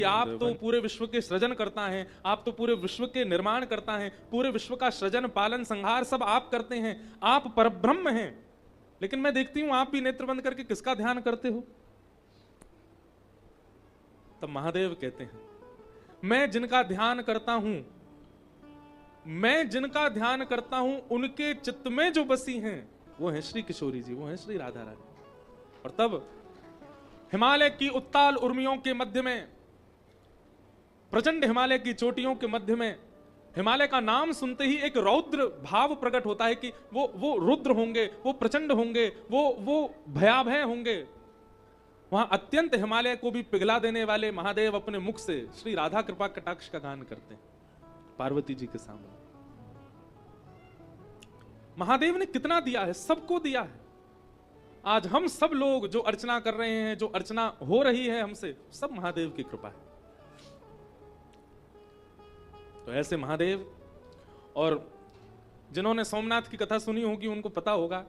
कि आप तो पूरे विश्व के सृजन करता हैं, आप तो पूरे विश्व के निर्माण करता हैं, पूरे विश्व का सृजन पालन संहार सब आप करते हैं, आप परब्रह्म हैं। लेकिन मैं देखती हूं आप भी नेत्र बंद करके किसका ध्यान करते हो? तब महादेव कहते हैं, मैं जिनका ध्यान करता हूं, मैं जिनका ध्यान करता हूं, उनके चित्त में जो बसी हैं वो है श्री किशोरी जी, वो है श्री राधा रानी। और तब हिमालय की उत्ताल उर्मियों के मध्य में, प्रचंड हिमालय की चोटियों के मध्य में, हिमालय का नाम सुनते ही एक रौद्र भाव प्रकट होता है कि वो रुद्र होंगे, वो प्रचंड होंगे, वो भयाभय होंगे। वहां अत्यंत हिमालय को भी पिघला देने वाले महादेव अपने मुख से श्री राधा कृपा कटाक्ष का गान करते हैं पार्वती जी के सामने। महादेव ने कितना दिया है, सबको दिया है। आज हम सब लोग जो अर्चना कर रहे हैं, जो अर्चना हो रही है हमसे, सब महादेव की कृपा है। तो ऐसे महादेव, और जिन्होंने सोमनाथ की कथा सुनी होगी उनको पता होगा,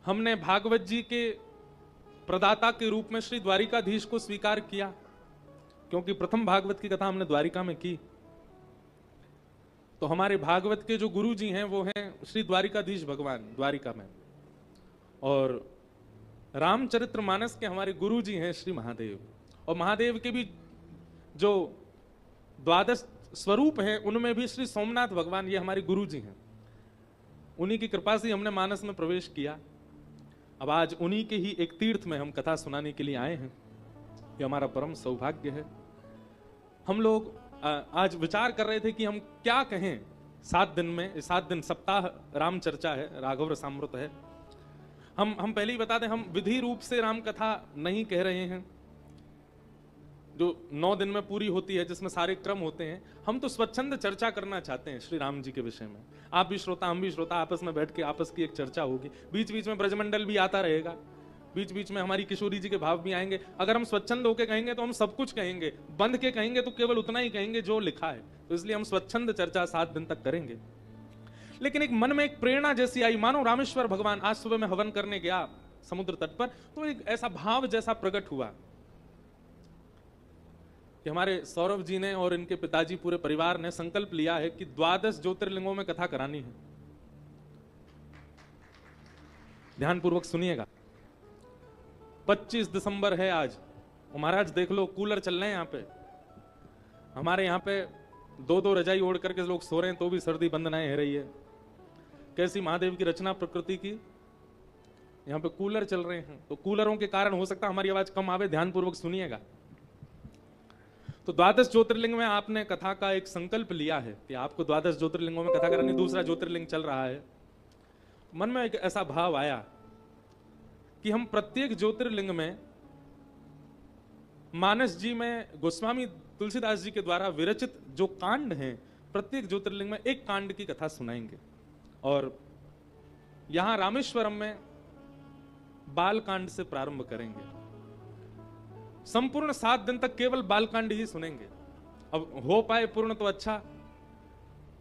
हमने भागवत जी के प्रदाता के रूप में श्री द्वारिकाधीश को स्वीकार किया, क्योंकि प्रथम भागवत की कथा हमने द्वारिका में की। तो हमारे भागवत के जो गुरु जी हैं वो हैं श्री द्वारिकाधीश भगवान द्वारिका में, और रामचरितमानस के हमारे गुरु जी हैं श्री महादेव। और महादेव के भी जो द्वादश स्वरूप हैं उनमें भी श्री सोमनाथ भगवान, ये हमारे गुरु जी हैं। उन्हीं की कृपा से हमने मानस में प्रवेश किया। अब आज उन्हीं के ही एक तीर्थ में हम कथा सुनाने के लिए आए हैं, ये हमारा परम सौभाग्य है। हम लोग आज विचार कर रहे थे कि हम क्या कहें 7 दिन में। 7 दिन सप्ताह राम चर्चा है, राघव रसामृत है। हम पहले ही बता दें, हम विधि रूप से राम कथा नहीं कह रहे हैं जो 9 दिन में पूरी होती है, जिसमें सारे क्रम होते हैं। हम तो स्वच्छंद चर्चा करना चाहते हैं श्री राम जी के विषय में। आप भी श्रोता, हम भी श्रोता, आपस में बैठ के आपस की एक चर्चा होगी। बीच बीच में ब्रजमंडल भी आता रहेगा, बीच बीच में हमारी किशोरी जी के भाव भी आएंगे। अगर हम स्वच्छंद होकर कहेंगे तो हम सब कुछ कहेंगे, बंध के कहेंगे तो केवल उतना ही कहेंगे जो लिखा है। तो इसलिए हम स्वच्छंद चर्चा 7 दिन तक करेंगे। लेकिन एक मन में एक प्रेरणा जैसी आई, मानो रामेश्वर भगवान, आज सुबह मैं हवन करने गया समुद्र तट पर, तो एक ऐसा भाव जैसा प्रकट हुआ कि हमारे सौरभ जी ने और इनके पिताजी पूरे परिवार ने संकल्प लिया है कि 12 ज्योतिर्लिंगों में कथा करानी है। ध्यानपूर्वक सुनिएगा। 25 दिसंबर है आज, महाराज देख लो कूलर चल रहे हैं यहाँ पे। हमारे यहाँ पे 2-2 रजाई ओढ़ करके लोग सो रहे हैं तो भी सर्दी बंद नहीं है रही है। कैसी महादेव की रचना प्रकृति की। यहाँ पे कूलर चल रहे हैं, तो कूलरों के कारण हो सकता है हमारी आवाज कम आवे। ध्यानपूर्वक सुनिएगा। तो 12 ज्योतिर्लिंग में आपने कथा का एक संकल्प लिया है कि आपको 12 ज्योतिर्लिंगों में कथा करानी। दूसरा ज्योतिर्लिंग चल रहा है। मन में एक ऐसा भाव आया कि हम प्रत्येक ज्योतिर्लिंग में, मानस जी में गोस्वामी तुलसीदास जी के द्वारा विरचित जो कांड हैं, प्रत्येक ज्योतिर्लिंग में एक कांड की कथा सुनाएंगे। और यहां रामेश्वरम में बाल कांड से प्रारंभ करेंगे। संपूर्ण 7 दिन तक केवल बाल कांड ही सुनेंगे। अब हो पाए पूर्ण तो अच्छा,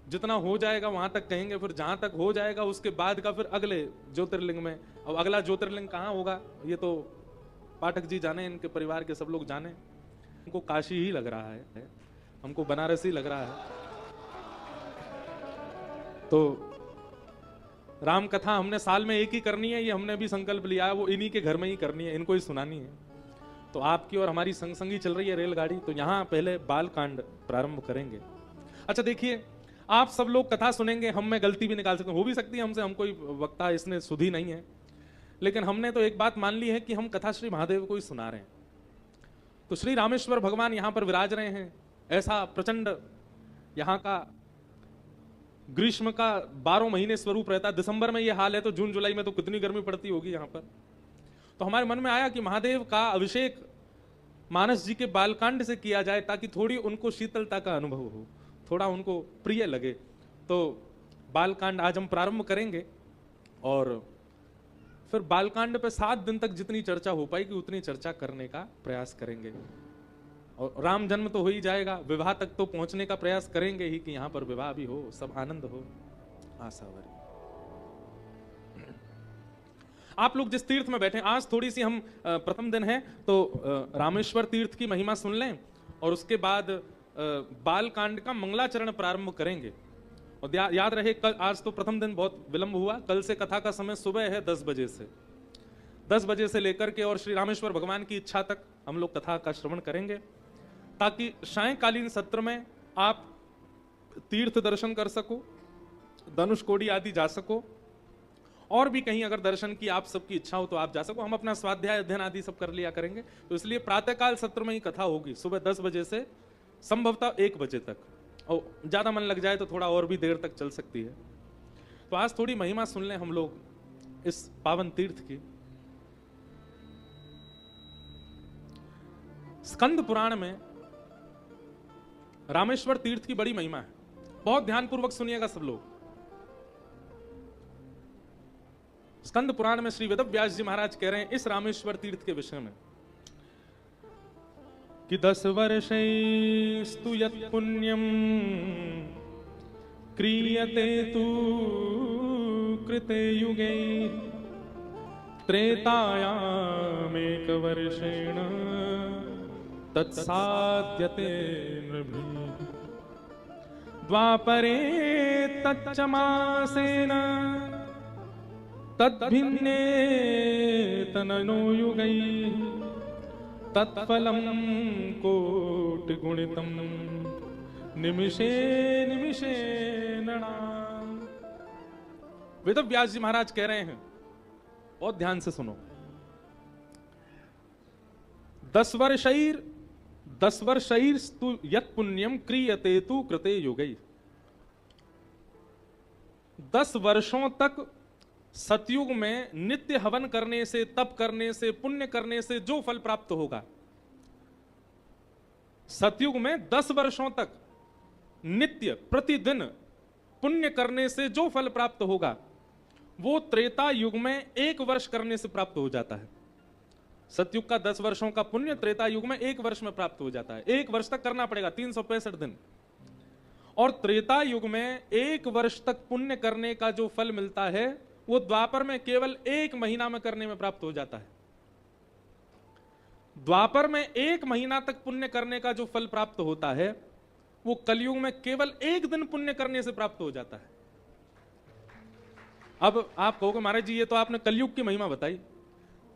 जितना हो जाएगा वहां तक कहेंगे, फिर जहां तक हो जाएगा उसके बाद का फिर अगले ज्योतिर्लिंग में। अब अगला ज्योतिर्लिंग कहां होगा ये तो पाठक जी जाने, इनके परिवार के सब लोग जाने। हमको काशी ही लग रहा है, हमको बनारस ही लग रहा है। तो राम कथा हमने साल में एक ही करनी है, ये हमने भी संकल्प लिया है, वो इन्हीं के घर में ही करनी है, इनको ही सुनानी है। तो आपकी और हमारी संग संगी चल रही है रेलगाड़ी, तो यहां पहले बाल कांड प्रारंभ करेंगे। अच्छा देखिए, आप सब लोग कथा सुनेंगे, हम में गलती भी निकाल सकते हैं, हो भी सकती है हमसे, हम कोई वक्ता इसने सुधी नहीं है। लेकिन हमने तो एक बात मान ली है कि हम कथा श्री महादेव को ही सुना रहे हैं। तो श्री रामेश्वर भगवान यहां पर विराज रहे हैं। ऐसा प्रचंड यहां का ग्रीष्म का 12 महीने स्वरूप रहता है। दिसंबर में यह हाल है तो जून जुलाई में तो कितनी गर्मी पड़ती होगी यहां पर। तो हमारे मन में आया कि महादेव का अभिषेक मानस जी के बालकांड से किया जाए, ताकि थोड़ी उनको शीतलता का अनुभव हो, थोड़ा उनको प्रिय लगे। तो बालकांड आज हम प्रारंभ करेंगे और फिर बालकांड पे 7 दिन तक जितनी चर्चा हो पाएगी उतनी चर्चा करने का प्रयास करेंगे। और राम जन्म तो हो ही जाएगा, विवाह तक तो पहुंचने का प्रयास करेंगे ही कि यहां पर विवाह भी हो, सब आनंद हो। आशावरी आप लोग जिस तीर्थ में बैठे, आज थोड़ी सी हम प्रथम दिन है तो रामेश्वर तीर्थ की महिमा सुन लें और उसके बाद बाल कांड का मंगलाचरण प्रारंभ करेंगे। और याद रहे कल, आज तो प्रथम दिन बहुत विलंब हुआ, कल से कथा का समय सुबह है 10 बजे से, 10 बजे से लेकर के और श्री रामेश्वर भगवान की इच्छा तक हम लोग कथा का श्रवण करेंगे, ताकि सायंकालीन सत्र में आप तीर्थ दर्शन कर सको, धनुषकोडी आदि जा सको, और भी कहीं अगर दर्शन की आप सबकी इच्छा हो तो आप जा सको। हम अपना स्वाध्याय अध्ययन आदि सब कर लिया करेंगे, तो इसलिए प्रातःकाल सत्र में ही कथा होगी सुबह 10 बजे से संभवतः 1 बजे तक, और ज्यादा मन लग जाए तो थोड़ा और भी देर तक चल सकती है। तो आज थोड़ी महिमा सुन लें हम लोग इस पावन तीर्थ की। स्कंद पुराण में रामेश्वर तीर्थ की बड़ी महिमा है, बहुत ध्यानपूर्वक सुनिएगा सब लोग। स्कंद पुराण में श्री वेदव्यास जी महाराज कह रहे हैं इस रामेश्वर तीर्थ के विषय में कि 10 वर्षैस्तु यत् पुण्यम क्रियते तु कृते युगे त्रेतायामेक वर्षेण तत्साध्यते नृभिः द्वापरे तच्च मासेन तद्भिन्ने तननो युगैः तत्फलं कोटिगुणितं निमिषे निमिषे नृणाम्। वेदव्यास जी महाराज कह रहे हैं, बहुत ध्यान से सुनो, 10 वर्षैस्तु यत् पुण्यम क्रियते तु कृते युगैः। 10 वर्षों तक सतयुग में नित्य हवन करने से, तप करने से, पुण्य करने से जो फल प्राप्त होगा, सतयुग में 10 वर्षों तक नित्य प्रतिदिन पुण्य करने से जो फल प्राप्त होगा, वो त्रेता युग में 1 वर्ष करने से प्राप्त हो जाता है। सतयुग का 10 वर्षों का पुण्य त्रेता युग में 1 वर्ष में प्राप्त हो जाता है। 1 वर्ष तक करना पड़ेगा, 365 दिन। और त्रेता युग में 1 वर्ष तक पुण्य करने का जो फल मिलता है, वो द्वापर में केवल 1 महीना में करने में प्राप्त हो जाता है। द्वापर में 1 महीना तक पुण्य करने का जो फल प्राप्त होता है, वो कलयुग में केवल 1 दिन पुण्य करने से प्राप्त हो जाता है। अब आप कहोगे महाराज जी ये तो आपने कलयुग की महिमा बताई,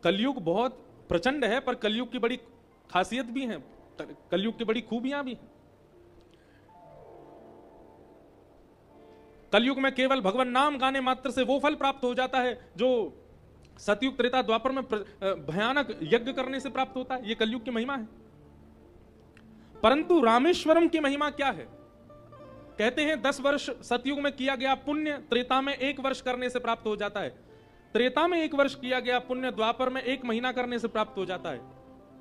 कलयुग बहुत प्रचंड है, पर कलयुग की बड़ी खासियत भी है, कलयुग की बड़ी खूबियां भी हैं। कलयुग में केवल भगवान नाम गाने मात्र से वो फल प्राप्त हो जाता है जो सतयुग त्रेता द्वापर में भयानक यज्ञ करने से प्राप्त होता है। ये कलयुग की महिमा है। परंतु रामेश्वरम की महिमा क्या है? कहते हैं 10 वर्ष सतयुग में किया गया पुण्य त्रेता में 1 वर्ष करने से प्राप्त हो जाता है। त्रेता में 1 वर्ष किया गया पुण्य द्वापर में 1 महीना करने से प्राप्त हो जाता है।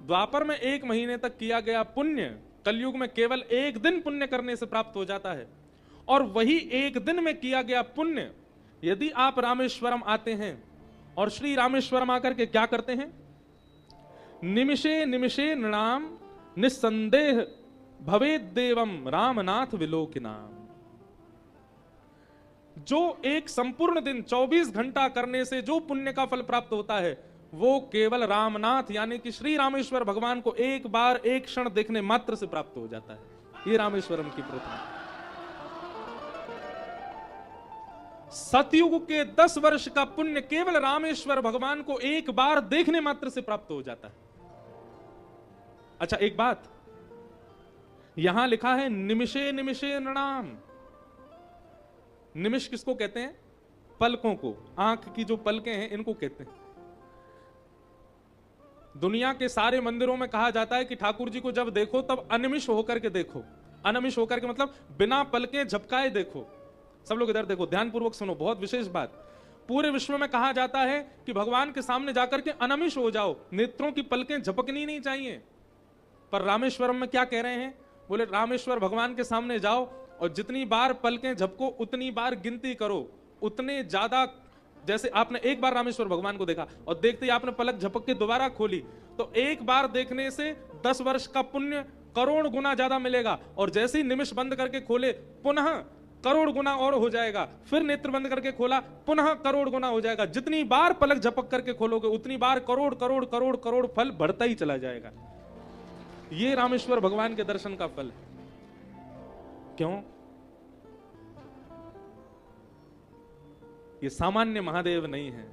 द्वापर में 1 महीने तक किया गया पुण्य कलयुग में केवल 1 दिन पुण्य करने से प्राप्त हो जाता है। और वही 1 दिन में किया गया पुण्य यदि आप रामेश्वरम आते हैं और श्री रामेश्वरम आकर के क्या करते हैं, निमिषे निमिषे नृणाम निस्संदेह भवेद देवम रामनाथ विलोकिनाम। जो एक संपूर्ण दिन 24 घंटा करने से जो पुण्य का फल प्राप्त होता है, वो केवल रामनाथ यानी कि श्री रामेश्वर भगवान को एक बार एक क्षण देखने मात्र से प्राप्त हो जाता है। ये रामेश्वरम की प्रतिमा। सतयुग के 10 वर्ष का पुण्य केवल रामेश्वर भगवान को एक बार देखने मात्र से प्राप्त हो जाता है। अच्छा एक बात, यहां लिखा है निमिषे निमिषे नृणाम। निमिष किसको कहते हैं? पलकों को, आंख की जो पलकें हैं इनको कहते हैं। दुनिया के सारे मंदिरों में कहा जाता है कि ठाकुर जी को जब देखो तब अनिमिष होकर के देखो। अनिमिष होकर के मतलब बिना पलकें झपकाए देखो। सब लोग इधर देखो, ध्यानपूर्वक सुनो, बहुत विशेष बात। पूरे विश्व में कहा जाता है कि भगवान के सामने जाकर के अनिमिष हो जाओ, नेत्रों की पलकें झपकनी नहीं चाहिए। पर रामेश्वरम में क्या कह रहे हैं? बोले रामेश्वर भगवान के सामने जाओ और जितनी बार पलकें झपको उतनी बार गिनती करो, उतने ज्यादा। जैसे आपने एक बार रामेश्वर भगवान को देखा और देखते ही आपने पलक झपक के दोबारा खोली, तो एक बार देखने से 10 वर्ष का पुण्य करोड़ गुना ज्यादा मिलेगा। और जैसे ही निमिष बंद करके खोले पुनः करोड़ गुना और हो जाएगा, फिर नेत्र बंद करके खोला पुनः करोड़ गुना हो जाएगा। जितनी बार पलक झपक करके खोलोगे उतनी बार करोड़ करोड़ करोड़ करोड़ फल बढ़ता ही चला जाएगा। ये रामेश्वर भगवान के दर्शन का फल है। क्यों? ये सामान्य महादेव नहीं है,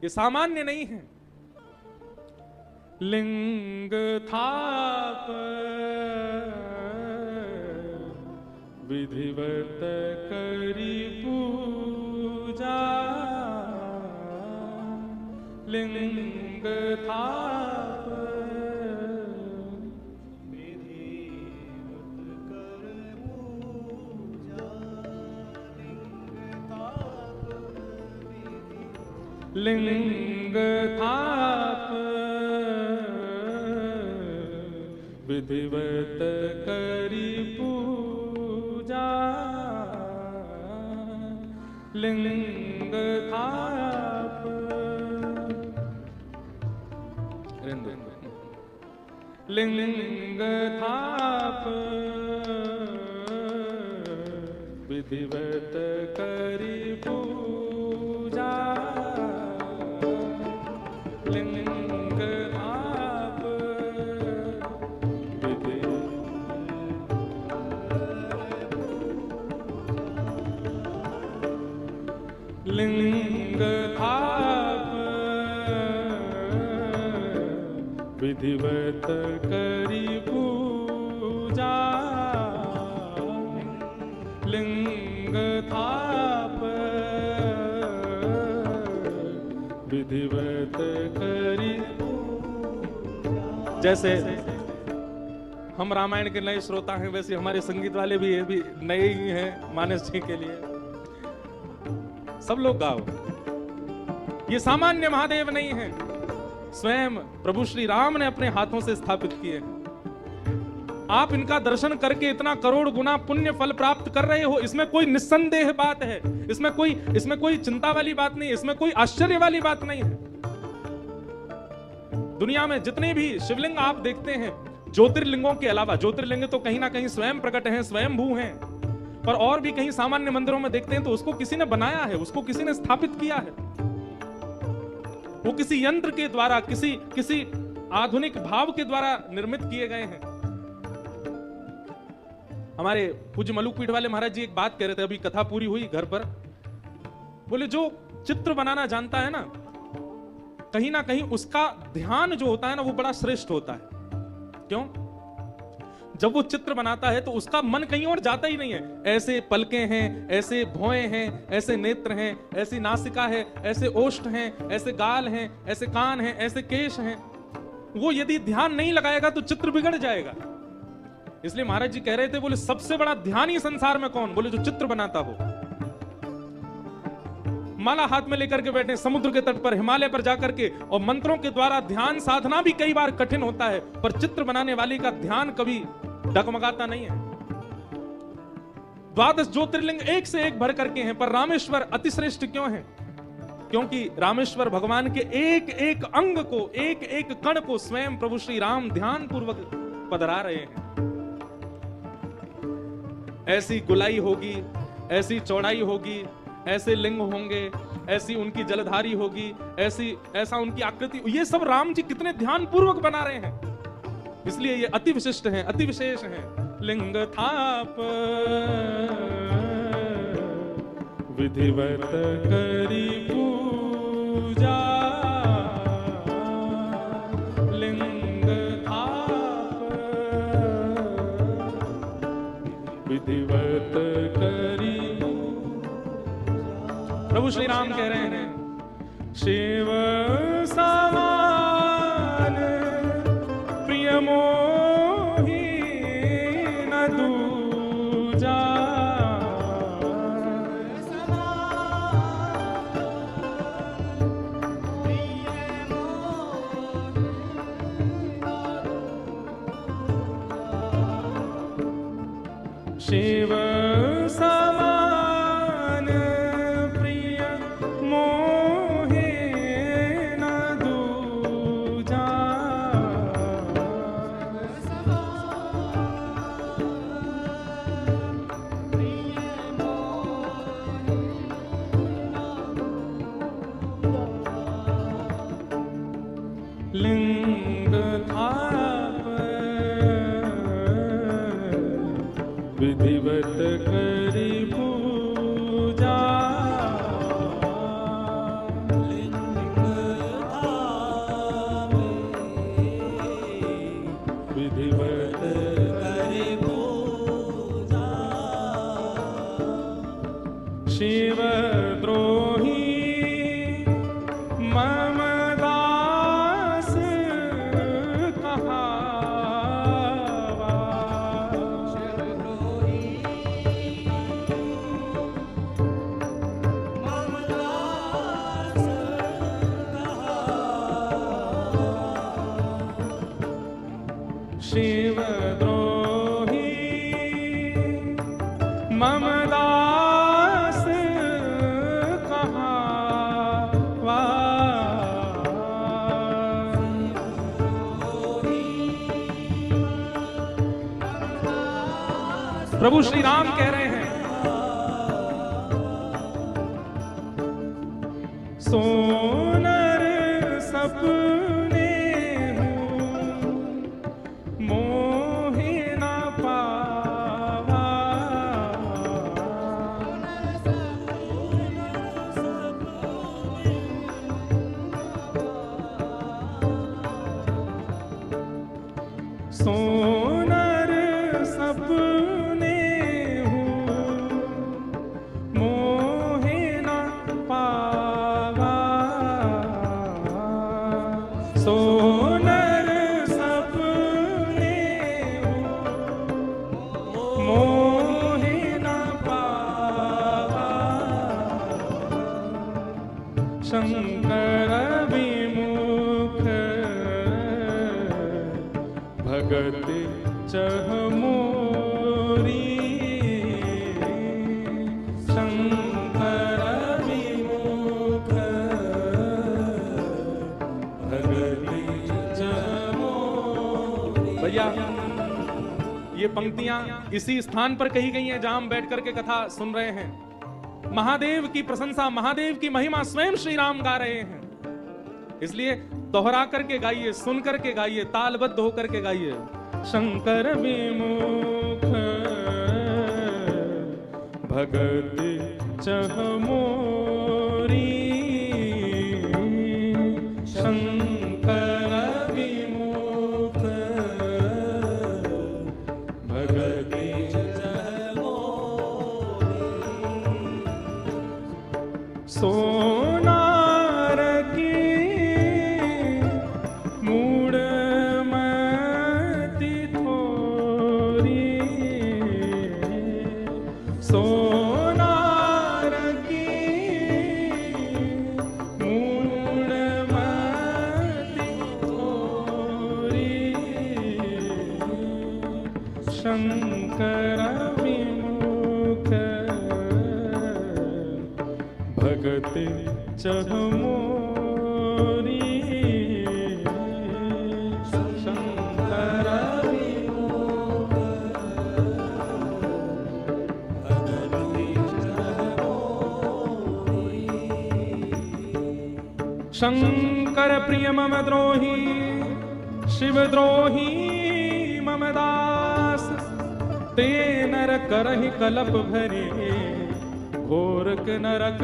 ये सामान्य नहीं है। लिंग थाप विधिवत करी पूजा, लिंग थाप विधिवत कर पूजा, लिंग थाप विधिवत करी पूजा, लिंग थाप लिंग थाप विधिवत करी पूजा, लिंग थाप लिंग थाप विधिवत करी पूजा, लिंग थाप विधिवत करी। जैसे हम रामायण के नए श्रोता हैं, वैसे हमारे संगीत वाले भी ये भी नए ही हैं मानस जी के लिए। सब लोग गाओ। ये सामान्य महादेव नहीं है, स्वयं प्रभु श्री राम ने अपने हाथों से स्थापित किए हैं। आप इनका दर्शन करके इतना करोड़ गुना पुण्य फल प्राप्त कर रहे हो, इसमें कोई निस्संदेह बात है, इसमें कोई चिंता वाली बात नहीं है, इसमें कोई आश्चर्य वाली बात नहीं है। दुनिया में जितने भी शिवलिंग आप देखते हैं, ज्योतिर्लिंगों के अलावा, ज्योतिर्लिंग तो कहीं ना कहीं स्वयं प्रकट हैं, स्वयंभू हैं, पर और भी कहीं सामान्य मंदिरों में देखते हैं तो उसको किसी ने बनाया है, उसको किसी ने स्थापित किया है। वो किसी यंत्र के द्वारा, किसी आधुनिक भाव के द्वारा निर्मित किए गए हैं। हमारे पूज्य मलुकपीठ वाले महाराज जी एक बात कह रहे थे, अभी कथा पूरी हुई घर पर, बोले जो चित्र बनाना जानता है ना, कहीं ना कहीं उसका ध्यान जो होता है ना वो बड़ा श्रेष्ठ होता है। क्यों? जब वो चित्र बनाता है तो उसका मन कहीं और जाता ही नहीं है। ऐसे पलकें हैं, ऐसे भौएं हैं, ऐसे नेत्र हैं, ऐसी नासिका है, ऐसे ओष्ठ हैं, ऐसे गाल हैं, ऐसे कान हैं, ऐसे केश हैं। वो यदि ध्यान नहीं लगाएगा तो चित्र बिगड़ जाएगा। इसलिए महाराज जी कह रहे थे, बोले सबसे बड़ा ध्यानी संसार में कौन? बोले जो चित्र बनाता हो। माला हाथ में लेकर के बैठे समुद्र के तट पर, हिमालय पर जाकर के, और मंत्रों के द्वारा ध्यान साधना भी कई बार कठिन होता है, पर चित्र बनाने वाली का ध्यान कभी डगमगाता नहीं है। 12 ज्योतिर्लिंग एक से एक भर करके हैं, पर रामेश्वर अतिश्रेष्ठ क्यों है? क्योंकि रामेश्वर भगवान के एक एक अंग को, एक एक कण को स्वयं प्रभु श्री राम ध्यान पूर्वक पधरा रहे हैं। ऐसी गुलाई होगी, ऐसी चौड़ाई होगी, ऐसे लिंग होंगे, ऐसी उनकी जलधारी होगी, ऐसा उनकी आकृति, ये सब राम जी कितने ध्यान पूर्वक बना रहे हैं। इसलिए ये अति विशिष्ट हैं, अति विशेष हैं। लिंग थाप विधिवत करी पूजा, लिंग थाप विधिवत करी। प्रभु श्री राम कह रहे हैं, शिव समान प्रिय मोही न दूजा, शिव समान प्रिय मोहे न दूजा, लिंग थाप विधिवत करी पूजा विधिवत करे पूजा शिव द्रोही मम दास कहावा शिवद्रोही मम दास शिव द्रोही मम दास कहावा प्रभु श्री राम कह रहे हैं सोनर सपने हूँ मोहे न पावा सोनर सपने हूँ मोहे न पावा सोनर सपने हूँ मोहे न पावा शंकर विमुख भगत चह मोरी शंकर विमुख भगत चह मोरी। भैया ये पंक्तियां इसी स्थान पर कही गई हैं जहां हम बैठ करके कथा सुन रहे हैं। महादेव की प्रशंसा, महादेव की महिमा स्वयं श्री राम गा रहे हैं। इसलिए दोहरा करके गाइए, सुन करके गाइए, तालबद्ध होकर के गाइए। शंकर विमुख भगत चह मोरी शंकर विमुख भगत चह सोनार की मूड़ मति थोरी सोनार की मूड़ मति थोरी शंकर विमुख भगत चह मोरी शंकर विमुख भगत चह मोरी। शंकर प्रिय मम द्रोही शिव द्रोही मम दास ते नर करहि कलप भरे घोरक नरक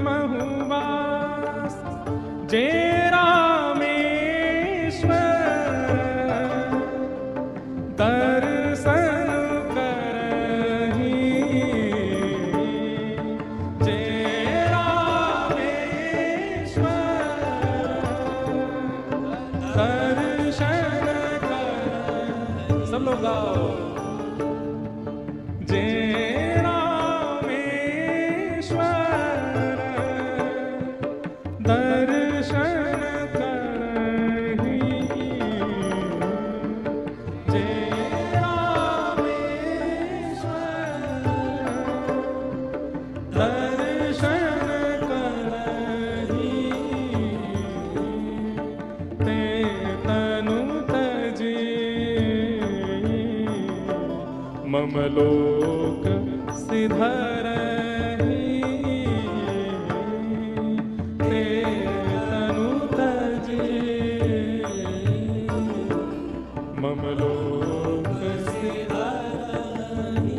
महुवास जे रामेश्वर दर्शन करहि जे रामेश्वर दर्शन करहि। सब लोग गाओ। जे दर्शन करहि जे रामेश्वर दर्शन करहि ते तनु तजे मम लोक सिधरहि ते तनु तजे मम लोक सिधरहि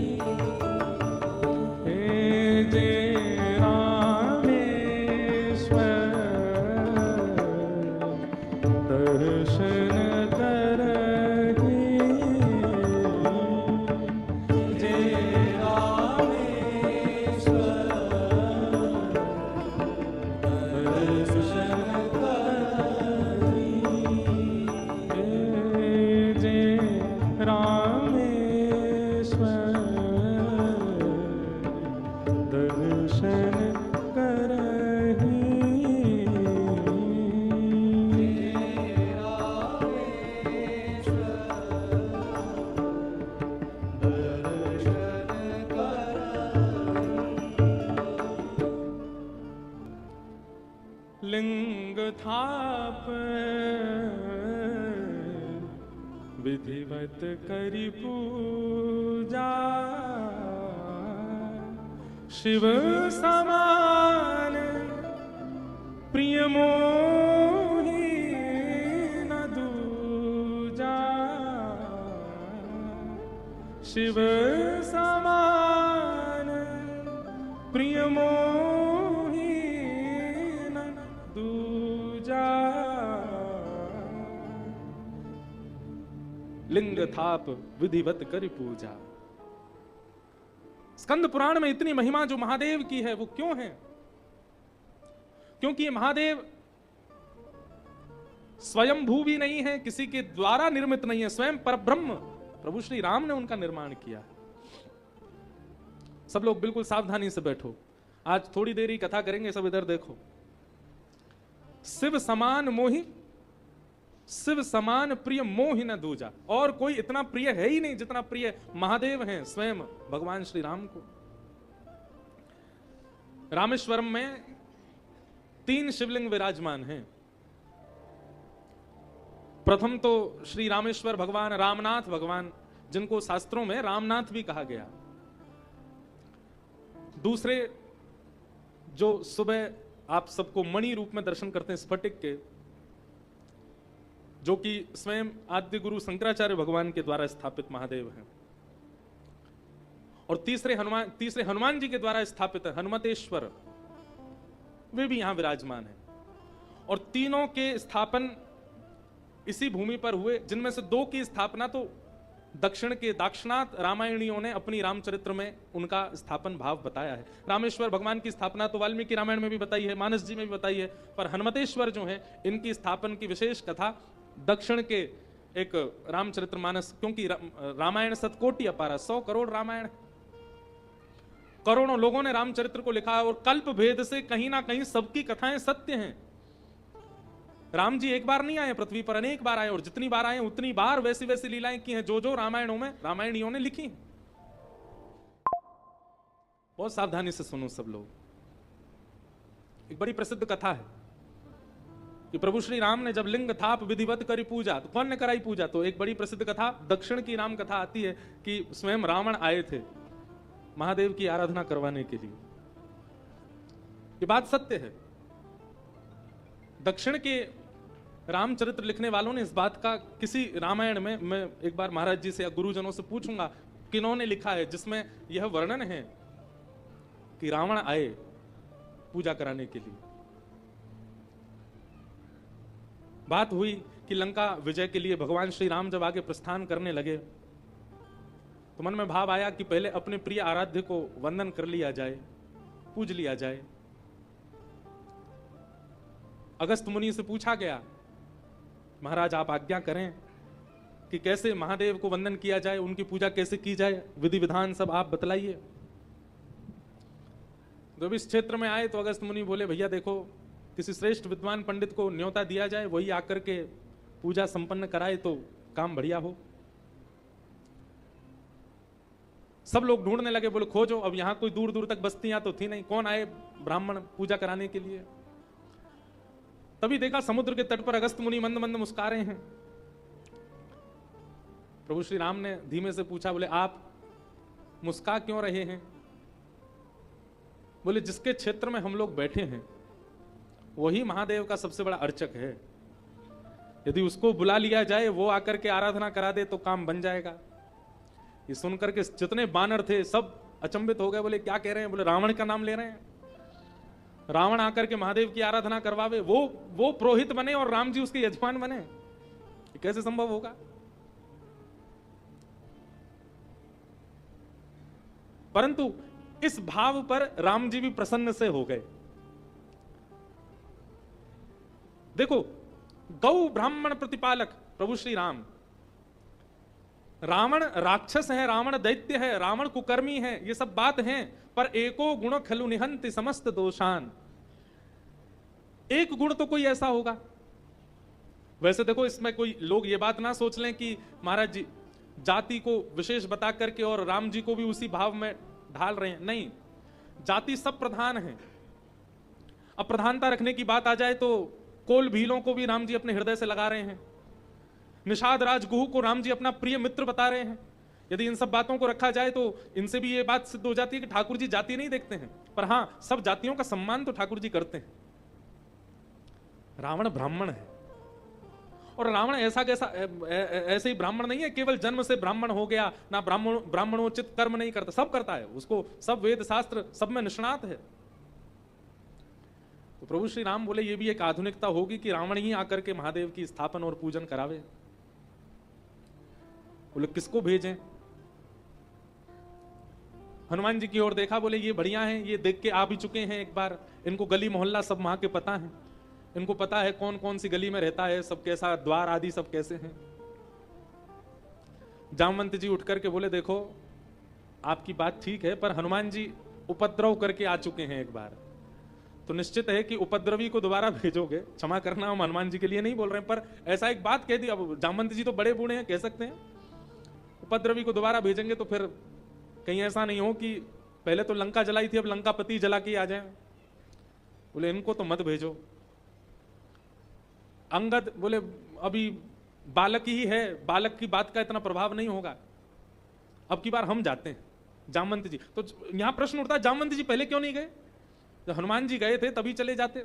थाप विधिवत करि पूजा, शिव समान प्रिय मोहि न दूजा, शिव समान प्रिय मोहि न दूजा। लिंग थाप विधिवत करि पूजा। स्कंद पुराण में इतनी महिमा जो महादेव की है वो क्यों है? क्योंकि ये महादेव स्वयंभू भी नहीं है, किसी के द्वारा निर्मित नहीं है, स्वयं परब्रह्म प्रभु श्री राम ने उनका निर्माण किया। सब लोग बिल्कुल सावधानी से बैठो, आज थोड़ी देर ही कथा करेंगे, सब इधर देखो। शिव समान मोहि, शिव समान प्रिय मोहि न दूजा। और कोई इतना प्रिय है ही नहीं जितना प्रिय महादेव हैं स्वयं भगवान श्री राम को। रामेश्वरम में 3 शिवलिंग विराजमान हैं। प्रथम तो श्री रामेश्वर भगवान रामनाथ भगवान, जिनको शास्त्रों में रामनाथ भी कहा गया। दूसरे जो सुबह आप सबको मणि रूप में दर्शन करते हैं स्फटिक के, जो कि स्वयं आद्य गुरु शंकराचार्य भगवान के द्वारा स्थापित महादेव हैं। और तीसरे हनुमान जी के द्वारा स्थापित है हनुमतेश्वर, वे भी यहां विराजमान हैं। और तीनों के स्थापन इसी भूमि पर हुए, जिनमें से 2 की स्थापना तो दक्षिण के दाक्षिणात रामायणियों ने अपनी रामचरित्र में उनका स्थापन भाव बताया है। रामेश्वर भगवान की स्थापना तो वाल्मीकि रामायण में भी बताई है, मानस जी में भी बताई है, पर हनुमतेश्वर जो है इनकी स्थापन की विशेष कथा दक्षिण के एक रामचरित्र मानस, क्योंकि रामायण सतकोटि अपारा, 100 करोड़ रामायण, करोड़ों लोगों ने रामचरित्र को लिखा है। और कल्प भेद से कहीं ना कहीं सबकी कथाएं सत्य हैं। राम जी एक बार नहीं आए पृथ्वी पर, अनेक बार आए, और जितनी बार आए उतनी बार वैसी वैसी लीलाएं की हैं जो जो रामायणों में रामायणियों ने लिखी। बहुत सावधानी से सुनो सब लोग। एक बड़ी प्रसिद्ध कथा है कि प्रभु श्री राम ने जब लिंग थाप विधिवत करी पूजा, तो कौन ने कराई पूजा? तो एक बड़ी प्रसिद्ध कथा दक्षिण की राम कथा आती है कि स्वयं रावण आए थे महादेव की आराधना करवाने के लिए। ये बात सत्य है। दक्षिण के रामचरित्र लिखने वालों ने इस बात का किसी रामायण में, मैं एक बार महाराज जी से या गुरुजनों से पूछूंगा किन्होंने लिखा है जिसमें यह वर्णन है कि रावण आए पूजा कराने के लिए। बात हुई कि लंका विजय के लिए भगवान श्री राम जब आगे प्रस्थान करने लगे तो मन में भाव आया कि पहले अपने प्रिय आराध्य को वंदन कर लिया जाए, पूज लिया जाए। अगस्त मुनि से पूछा गया, महाराज आप आज्ञा करें कि कैसे महादेव को वंदन किया जाए, उनकी पूजा कैसे की जाए, विधि विधान सब आप बतलाइए। जब इस क्षेत्र में आए तो अगस्त मुनि बोले, भैया देखो किसी श्रेष्ठ विद्वान पंडित को न्योता दिया जाए, वही आकर के पूजा संपन्न कराए तो काम बढ़िया हो। सब लोग ढूंढने लगे, बोले खोजो। अब यहां कोई दूर दूर तक बस्तियां तो थी नहीं, कौन आए ब्राह्मण पूजा कराने के लिए। तभी देखा समुद्र के तट पर अगस्त मुनि मंद मंद मुस्कुरा रहे हैं। प्रभु श्री राम ने धीमे से पूछा, बोले आप मुस्कुरा क्यों रहे हैं? बोले जिसके क्षेत्र में हम लोग बैठे हैं वही महादेव का सबसे बड़ा अर्चक है। यदि उसको बुला लिया जाए, वो आकर के आराधना करा दे तो काम बन जाएगा। ये सुनकर के जितने बानर थे सब अचंभित हो गए। बोले क्या कह रहे हैं? बोले रावण का नाम ले रहे हैं। रावण आकर के महादेव की आराधना करवावे, वो पुरोहित बने और राम जी उसके यजमान बने, ये कैसे संभव होगा? परंतु इस भाव पर राम जी भी प्रसन्न से हो गए। देखो, गौ ब्राह्मण प्रतिपालक प्रभु श्री राम, रावण राक्षस है, रावण दैत्य है, रावण कुकर्मी है, ये सब बात है, पर एको गुण खलु निहंति समस्त दोषान। एक गुण तो कोई ऐसा होगा। वैसे देखो, इसमें कोई लोग ये बात ना सोच लें कि महाराज जी जाति को विशेष बता करके और राम जी को भी उसी भाव में ढाल रहे हैं। नहीं, जाति सब प्रधान है। अब प्रधानता रखने की बात आ जाए तो कोल भीलों को भी राम जी अपने हृदय से लगा रहे हैं, निषाद राजगुह को राम जी अपना प्रिय मित्र बता रहे हैं। यदि इन सब बातों को रखा जाए तो इनसे भी ये बात सिद्ध हो जाती है कि ठाकुर जी जाति नहीं देखते हैं, पर हां सब जातियों का सम्मान तो ठाकुर जी करते हैं। रावण ब्राह्मण है, और रावण ऐसा कैसा ऐसे ही ब्राह्मण नहीं है, केवल जन्म से ब्राह्मण हो गया ना, ब्राह्मणोचित कर्म नहीं करता, सब करता है, उसको सब वेद शास्त्र सब में निष्णात है। तो प्रभु श्री राम बोले ये भी एक आधुनिकता होगी कि रावण ही आकर के महादेव की स्थापन और पूजन करावे। बोले किसको भेजें? हनुमान जी की ओर देखा, बोले ये बढ़िया है, ये देख के आ भी चुके हैं एक बार, इनको गली मोहल्ला सब वहां के पता है, इनको पता है कौन कौन सी गली में रहता है, सब कैसा द्वार आदि सब कैसे हैं। जामवंत जी उठ करके बोले देखो आपकी बात ठीक है, पर हनुमान जी उपद्रव करके आ चुके हैं एक बार, तो निश्चित है कि उपद्रवी को दोबारा भेजोगे। क्षमा करना, हम हनुमान जी के लिए नहीं बोल रहे हैं, पर ऐसा एक बात कह दी। अब जामवंत जी तो बड़े बूढ़े हैं, कह सकते हैं उपद्रवी को दोबारा भेजेंगे तो फिर कहीं ऐसा नहीं हो कि पहले तो लंका जलाई थी, अब लंका पति जला के आ जाए। बोले इनको तो मत भेजो। अंगद बोले अभी बालक ही है, बालक की बात का इतना प्रभाव नहीं होगा, अब की बार हम जाते हैं। जामवंत जी, तो यहां प्रश्न उठता है जामवंत जी पहले क्यों नहीं गए? जब हनुमान जी गए थे तभी चले जाते।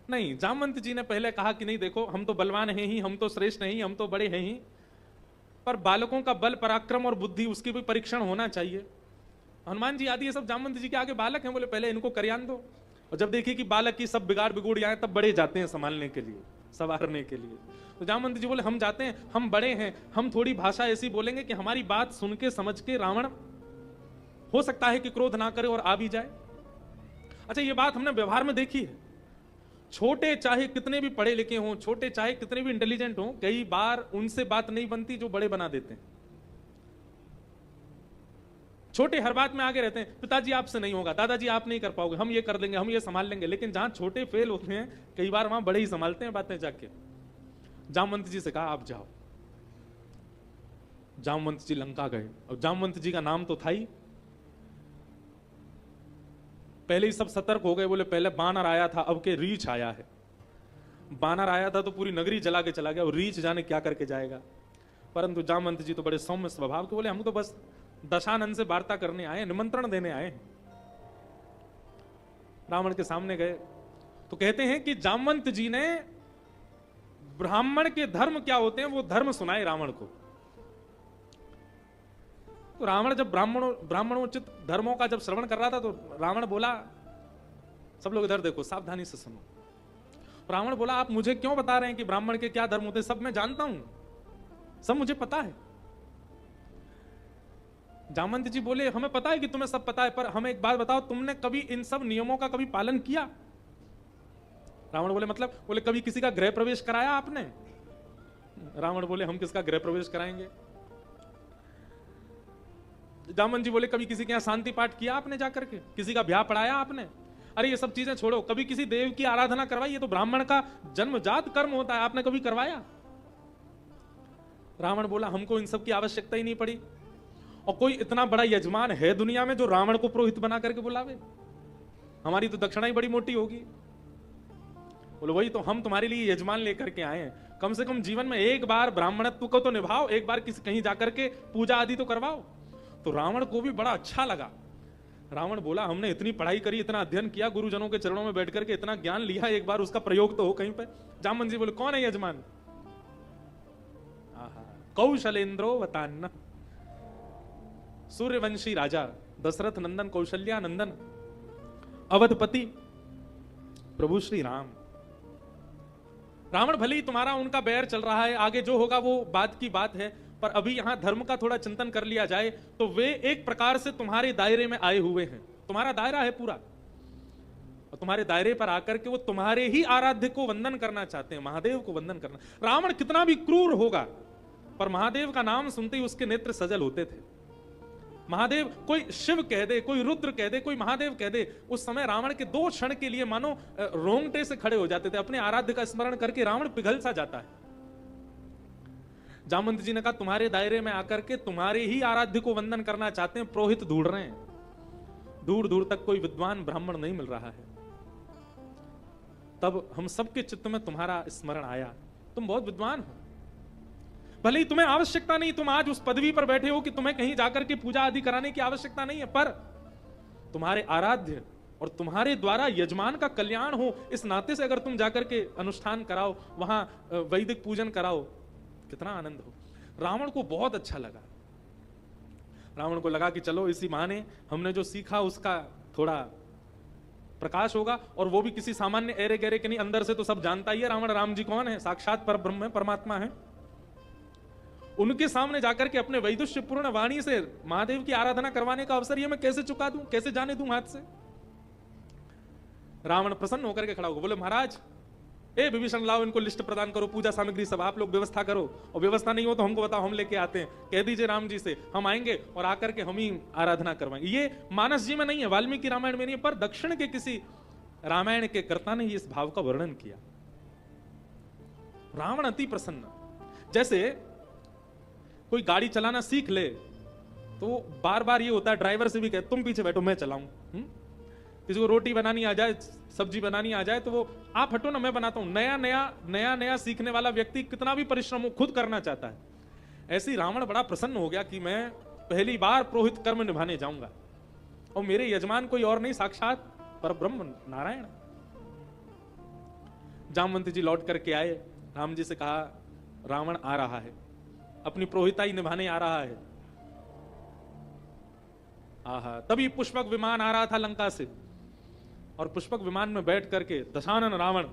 नहीं, जामवंत जी ने पहले कहा कि नहीं देखो हम तो बलवान हैं ही, हम तो श्रेष्ठ हैं ही, हम तो बड़े हैं ही, पर बालकों का बल पराक्रम और बुद्धि उसकी भी परीक्षण होना चाहिए। हनुमान जी आदि ये सब जामवंत जी के आगे बालक हैं, बोले पहले इनको करयान दो, और जब देखिए कि बालक की सब बिगाड़ बिगुड़ जाए तब बड़े जाते हैं संभालने के लिए, संवारने के लिए। तो जामवंत जी बोले हम जाते हैं, हम बड़े हैं, हम थोड़ी भाषा ऐसी बोलेंगे कि हमारी बात सुन के समझ के रावण हो सकता है कि क्रोध ना करे और आ भी जाए। अच्छा ये बात हमने व्यवहार में देखी है, छोटे चाहे कितने भी पढ़े लिखे हों, छोटे चाहे कितने भी इंटेलिजेंट हों, कई बार उनसे बात नहीं बनती जो बड़े बना देते हैं। छोटे हर बात में आगे रहते हैं, पिताजी आपसे नहीं होगा, दादाजी आप नहीं कर पाओगे, हम ये कर लेंगे, हम ये संभाल लेंगे। लेकिन जहां छोटे फेल होते हैं कई बार वहां बड़े ही संभालते हैं बातें जाके। जामवंत जी से कहा आप जाओ। जामवंत जी लंका गए, और जामवंत जी का नाम तो था ही। पहले ही सब सतर्क हो गए, बोले पहले बानर आया था, अब के रीछ आया है। बानर आया था तो पूरी नगरी जला के चला गया, और रीछ जाने क्या करके जाएगा। परंतु जामवंत जी तो बड़े सौम्य स्वभाव के, बोले हम तो बस दशानन से वार्ता करने आए, निमंत्रण देने आए। रावण के सामने गए तो कहते हैं कि जामवंत जी ने ब्राह्मण के धर्म क्या होते हैं वो धर्म सुनाए रावण को। तो रावण जब ब्राह्मणोचित धर्मों का जब श्रवण कर रहा था तो रावण बोला, सब लोग इधर देखो सावधानी से सुनो। रावण बोला आप मुझे क्यों बता रहे हैं कि ब्राह्मण के क्या धर्म होते हैं? सब मैं जानता हूं, सब मुझे पता है। जामवंत जी बोले हमें पता है कि तुम्हें सब पता है, पर हमें एक बात बताओ, तुमने कभी इन सब नियमों का कभी पालन किया? रावण बोले मतलब? बोले कभी किसी का गृह प्रवेश कराया आपने? रावण बोले हम किसका गृह प्रवेश कराएंगे? जामवंत जी बोले कभी किसी के यहां शांति पाठ किया आपने जाकर के? किसी का ब्याह पढ़ाया आपने? अरे ये सब चीजें छोड़ो, कभी किसी देव की आराधना करवाई? ये तो ब्राह्मण का जन्मजात कर्म होता है, आपने कभी करवाया? रावण बोला हमको इन सब की आवश्यकता ही नहीं पड़ी, और कोई इतना बड़ा यजमान है दुनिया में जो रावण को पुरोहित बना करके बुलावे? हमारी तो दक्षिणा ही बड़ी मोटी होगी। बोले वही तो, हम तुम्हारे लिए यजमान लेकर के आए हैं, कम से कम जीवन में एक बार ब्राह्मणत्व को तो निभाओ, एक बार किसी कहीं जाकर के पूजा आदि तो करवाओ। तो रावण को भी बड़ा अच्छा लगा। रावण बोला हमने इतनी पढ़ाई करी, इतना अध्ययन किया, गुरुजनों के चरणों में बैठ करके इतना ज्ञान लिया, एक बार उसका प्रयोग तो हो कहीं पे। जामवंत जी बोले कौन है यजमान? कौशलेंद्रो वतान्न, सूर्यवंशी राजा दशरथ नंदन, कौशल्या नंदन, अवधपति प्रभु श्री राम। रावण भले ही तुम्हारा उनका बैर चल रहा है, आगे जो होगा वो बात की बात है, पर अभी यहां धर्म का थोड़ा चिंतन कर लिया जाए तो वे एक प्रकार से तुम्हारे दायरे में आए हुए हैं, तुम्हारा दायरा है पूरा, और तुम्हारे दायरे पर आकर के वो तुम्हारे ही आराध्य को वंदन करना चाहते हैं, महादेव को वंदन करना। रावण कितना भी क्रूर होगा पर महादेव का नाम सुनते ही उसके नेत्र सजल होते थे। महादेव, कोई शिव कह दे, कोई रुद्र कह दे, कोई महादेव कह दे, उस समय रावण के 2 क्षण के लिए मानो रोंगटे से खड़े हो जाते थे। अपने आराध्य का स्मरण करके रावण पिघल सा जाता है। जामवंत जी ने कहा तुम्हारे दायरे में आकर के तुम्हारे ही आराध्य को वंदन करना चाहते हैं, पुरोहित ढूंढ रहे हैं, दूर दूर तक कोई विद्वान ब्राह्मण नहीं मिल रहा है। तब हम सबके चित्त में तुम्हारा स्मरण आया। तुम बहुत विद्वान हो, भले ही तुम्हें आवश्यकता नहीं, तुम आज उस पदवी पर बैठे हो कि तुम्हें कहीं जाकर के पूजा आदि कराने की आवश्यकता नहीं है, पर तुम्हारे आराध्य और तुम्हारे द्वारा यजमान का कल्याण हो, इस नाते से अगर तुम जाकर के अनुष्ठान कराओ, वहां वैदिक पूजन कराओ, कितना आनंद हो। रावण को बहुत अच्छा लगा। रावण को लगा कि चलो इसी बहाने हमने जो सीखा उसका थोड़ा प्रकाश होगा, और वो भी किसी सामान्य एरे गहरे के नहीं, अंदर से तो सब जानता ही है रावण राम जी कौन है, साक्षात पर ब्रह्म है, परमात्मा है। उनके सामने जाकर के अपने वैदुष्यपूर्ण वाणी से महादेव की आराधना करवाने का अवसर ये मैं कैसे चुका दूं, कैसे जाने दूं हाथ से। रावण प्रसन्न होकर के खड़ा हो बोले, महाराज ए विभीषण, लाओ इनको लिस्ट प्रदान करो, पूजा सामग्री सब आप लोग व्यवस्था करो, और व्यवस्था नहीं हो तो हमको बताओ, हम लेके आते हैं। कह दीजिए राम जी से हम आएंगे और आकर के हम ही आराधना करवाएंगे। ये मानस जी में नहीं है, वाल्मीकि रामायण में नहीं है, पर दक्षिण के किसी रामायण के कर्ता ने इस भाव का वर्णन किया। रावण अति प्रसन्न। जैसे कोई गाड़ी चलाना सीख ले तो बार बार ये होता है, ड्राइवर से भी कहे तुम पीछे बैठो मैं चलाऊं। किसी को रोटी बनानी आ जाए, सब्जी बनानी आ जाए, तो वो आप हटो ना मैं बनाता हूं। नया नया सीखने वाला व्यक्ति कितना भी परिश्रम हो खुद करना चाहता है। ऐसे ही रावण बड़ा प्रसन्न हो गया कि मैं पहली बार पुरोहित कर्म निभाने जाऊंगा, और मेरे यजमान कोई और नहीं, साक्षात परब्रह्म नारायण। जामवंत जी लौट करके आए, राम जी से कहा रावण आ रहा है, अपनी पुरोहिताई निभाने आ रहा है। आहा, तभी पुष्पक विमान आ रहा था लंका से, और पुष्पक विमान में बैठ करके दशानन रावण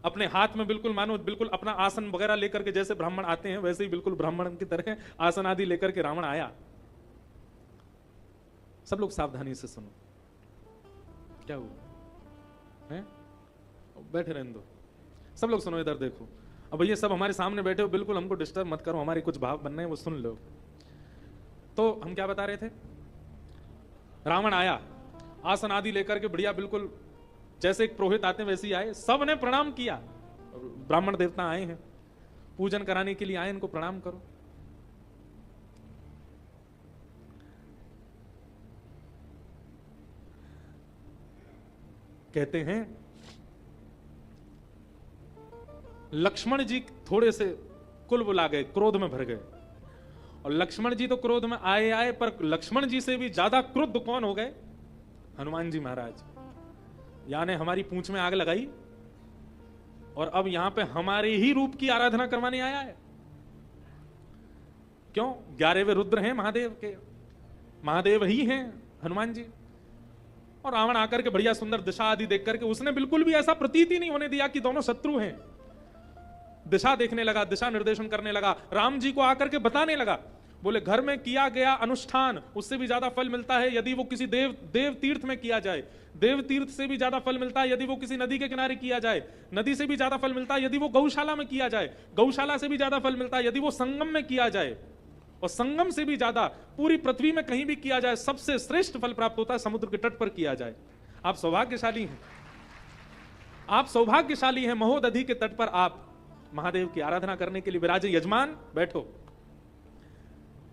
अपने हाथ में बिल्कुल मानो बिल्कुल अपना आसन वगैरह लेकर के, जैसे ब्राह्मण आते हैं वैसे ही बिल्कुल ब्राह्मण की तरह आसन आदि लेकर के रावण आया। सब लोग सावधानी से सुनो, क्या हुआ है? बैठे रहने दो, सब लोग सुनो, इधर देखो। अब ये सब हमारे सामने बैठे हो, बिल्कुल हमको डिस्टर्ब मत करो, हमारे कुछ भाव बनने हैं वो सुन लो। तो हम क्या बता रहे थे? रावण आया आसन आदि लेकर के, बढ़िया बिल्कुल जैसे एक पुरोहित आते हैं वैसे ही आए, सब ने प्रणाम किया। ब्राह्मण देवता आए हैं, पूजन कराने के लिए आए, इनको प्रणाम करो। कहते हैं लक्ष्मण जी थोड़े से कुलबुला गए, क्रोध में भर गए, और लक्ष्मण जी तो क्रोध में आए, पर लक्ष्मण जी से भी ज्यादा क्रुद्ध कौन हो गए? हनुमान जी महाराज। यानी हमारी पूंछ में आग लगाई, और अब यहां पे हमारे ही रूप की आराधना करवाने आया है। क्यों? 11वें रुद्र हैं महादेव के, महादेव ही हैं हनुमान जी। और रावण आकर के बढ़िया सुंदर दिशा आदि देख करके, उसने बिल्कुल भी ऐसा प्रतीत ही नहीं होने दिया कि दोनों शत्रु हैं। दिशा देखने लगा, दिशा निर्देशन करने लगा, राम जी को आकर के बताने लगा, बोले घर में किया गया अनुष्ठान उससे भी ज्यादा फल मिलता है यदि वो किसी देव तीर्थ में किया जाए, देव तीर्थ से भी ज्यादा फल मिलता है यदि वो किसी नदी के किनारे किया जाए, नदी से भी ज्यादा फल मिलता है यदि वो गौशाला में किया जाए, गौशाला से भी ज्यादा फल मिलता है यदि वो संगम में किया जाए, और संगम से भी ज्यादा पूरी पृथ्वी में कहीं भी किया जाए, सबसे श्रेष्ठ फल प्राप्त होता है समुद्र के तट पर किया जाए। आप सौभाग्यशाली हैं, आप सौभाग्यशाली हैं, महोदधि के तट पर आप महादेव की आराधना करने के लिए विराजे। यजमान बैठो।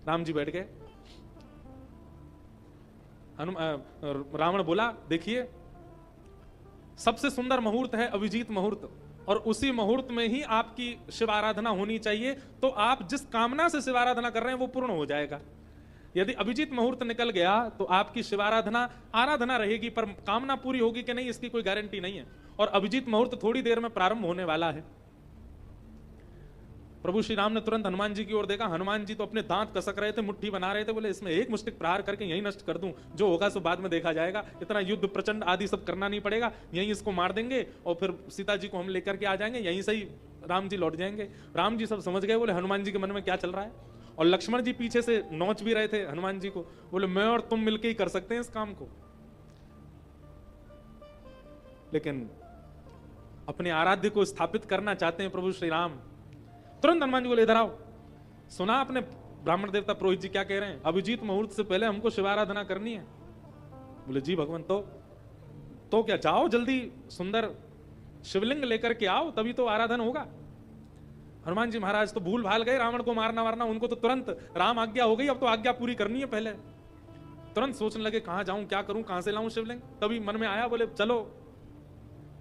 राम जी बैठ गए। रावण बोला देखिए सबसे सुंदर मुहूर्त है अभिजीत मुहूर्त, और उसी मुहूर्त में ही आपकी शिव आराधना होनी चाहिए, तो आप जिस कामना से शिव आराधना कर रहे हैं वो पूर्ण हो जाएगा। यदि अभिजीत मुहूर्त निकल गया तो आपकी शिव आराधना रहेगी, पर कामना पूरी होगी कि नहीं इसकी कोई गारंटी नहीं है। और अभिजीत मुहूर्त थोड़ी देर में प्रारंभ होने वाला है। प्रभु श्री राम ने तुरंत हनुमान जी की ओर देखा। हनुमान जी तो अपने दांत कसक रहे थे, मुट्ठी बना रहे थे, बोले इसमें एक मुष्टिक प्रहार करके यही नष्ट कर दूं, जो होगा सो बाद में देखा जाएगा, इतना युद्ध प्रचंड आदि सब करना नहीं पड़ेगा, यहीं इसको मार देंगे और फिर सीता जी को हम लेकर के आ जाएंगे, यहीं से ही राम जी लौट जाएंगे। राम जी सब समझ गए, बोले हनुमान जी के मन में क्या चल रहा है। और लक्ष्मण जी पीछे से नोच भी रहे थे हनुमान जी को, बोले मैं और तुम मिलकर ही कर सकते हैं इस काम को। लेकिन अपने आराध्य को स्थापित करना चाहते हैं प्रभु श्री राम। तुरंत हनुमान जी बोले इधर आओ, सुना आपने ब्राह्मण देवता पुरोहित जी क्या कह रहे हैं, अभिजीत मुहूर्त से पहले हमको शिवाराधना करनी है। बोले जी भगवान, तो क्या, जाओ जल्दी सुंदर शिवलिंग लेकर के आओ, तभी तो आराधन होगा। हनुमान जी महाराज तो भूल भाल गए, रावण को मारना वारना, उनको तो तुरंत राम आज्ञा हो गई, अब तो आज्ञा पूरी करनी है पहले। तुरंत सोचने लगे कहां जाऊं, क्या करूं, कहां से लाऊं शिवलिंग। तभी मन में आया, बोले चलो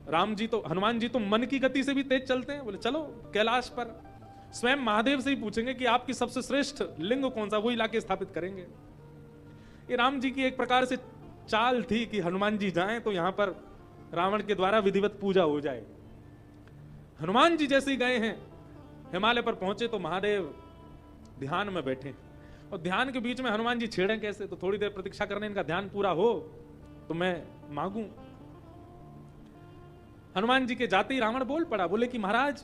राम जी तो, हनुमान जी तो मन की गति से भी तेज चलते हैं। बोले चलो कैलाश पर, स्वयं महादेव से ही पूछेंगे कि आपकी सबसे श्रेष्ठ लिंग कौन सा, वो इलाके स्थापित करेंगे। ये राम जी की एक प्रकार से चाल थी कि हनुमान जी जाएं तो यहां पर रावण के द्वारा विधिवत पूजा हो जाए। हनुमान जी जैसे ही गए हैं, हिमालय पर पहुंचे तो महादेव ध्यान में बैठे, और ध्यान के बीच में हनुमान जी छेड़े कैसे, तो थोड़ी देर प्रतीक्षा करने, इनका ध्यान पूरा हो तो मैं मांगू। हनुमान जी के जाते ही रावण बोल पड़ा, बोले कि महाराज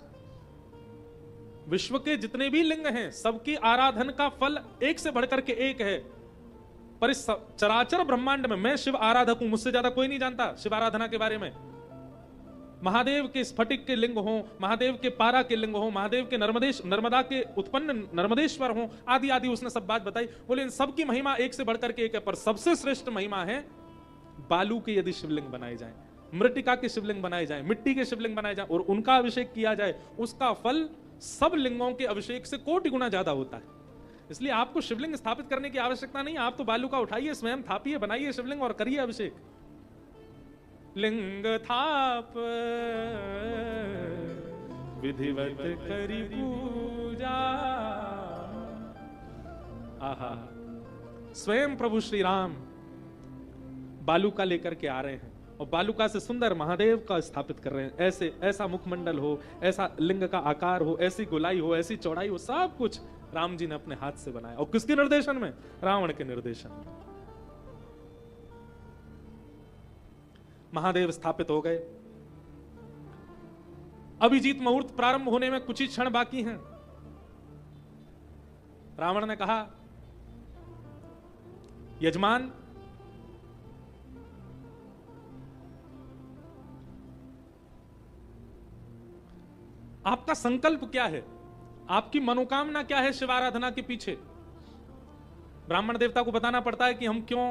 विश्व के जितने भी लिंग हैं सबकी आराधन का फल एक से बढ़कर के एक है, पर इस चराचर ब्रह्मांड में मैं शिव आराधक हूं, मुझसे ज्यादा कोई नहीं जानता शिव आराधना के बारे में। महादेव के स्फटिक के लिंग हो, महादेव के पारा के लिंग हो, महादेव के नर्मदा के उत्पन्न नर्मदेश्वर हो, आदि आदि उसने सब बात बताई। बोले इन सब की महिमा एक से बढ़कर के एक है, पर सबसे श्रेष्ठ महिमा है बालू के यदि शिवलिंग बनाए जाएं, मृतिका के शिवलिंग बनाए जाएं, मिट्टी के शिवलिंग बनाए जाएं और उनका अभिषेक किया जाए, उसका फल सब लिंगों के अभिषेक से कोटि गुना ज्यादा होता है। इसलिए आपको शिवलिंग स्थापित करने की आवश्यकता नहीं, आप तो बालू का उठाइए, स्वयं थापिए, बनाइए शिवलिंग और करिए अभिषेक। लिंग थाप विधिवत करी पूजा। आहा, स्वयं प्रभु श्री राम बालूका लेकर के आ रहे हैं और बालूका से सुंदर महादेव का स्थापित कर रहे हैं। ऐसे ऐसा मुखमंडल हो, ऐसा लिंग का आकार हो, ऐसी गोलाई हो, ऐसी चौड़ाई हो, सब कुछ राम जी ने अपने हाथ से बनाया। और किसके निर्देशन में? रावण के निर्देशन में। महादेव स्थापित हो गए। अभिजीत मुहूर्त प्रारंभ होने में कुछ ही क्षण बाकी हैं। रावण ने कहा, यजमान आपका संकल्प क्या है, आपकी मनोकामना क्या है शिव आराधना के पीछे? ब्राह्मण देवता को बताना पड़ता है कि हम क्यों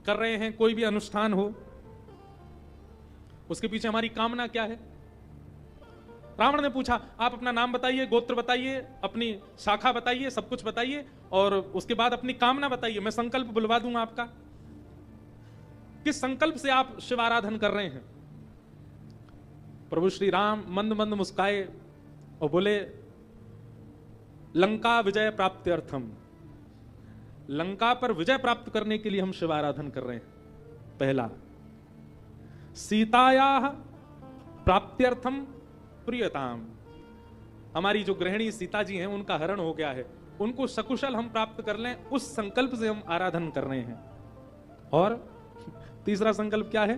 कर रहे हैं, कोई भी अनुष्ठान हो उसके पीछे हमारी कामना क्या है। रावण ने पूछा, आप अपना नाम बताइए, गोत्र बताइए, अपनी शाखा बताइए, सब कुछ बताइए और उसके बाद अपनी कामना बताइए, मैं संकल्प बुलवा दूंगा आपका। किस संकल्प से आप शिव आराधन कर रहे हैं? प्रभु श्री राम मंद मंद मुस्काए और बोले, लंका विजय प्राप्त्यर्थम, लंका पर विजय प्राप्त करने के लिए हम शिव आराधन कर रहे हैं। पहला, सीतायाः प्राप्त्यर्थम प्रियताम, हमारी जो गृहिणी सीता जी हैं उनका हरण हो गया है, उनको सकुशल हम प्राप्त कर लें, उस संकल्प से हम आराधन कर रहे हैं। और तीसरा संकल्प क्या है?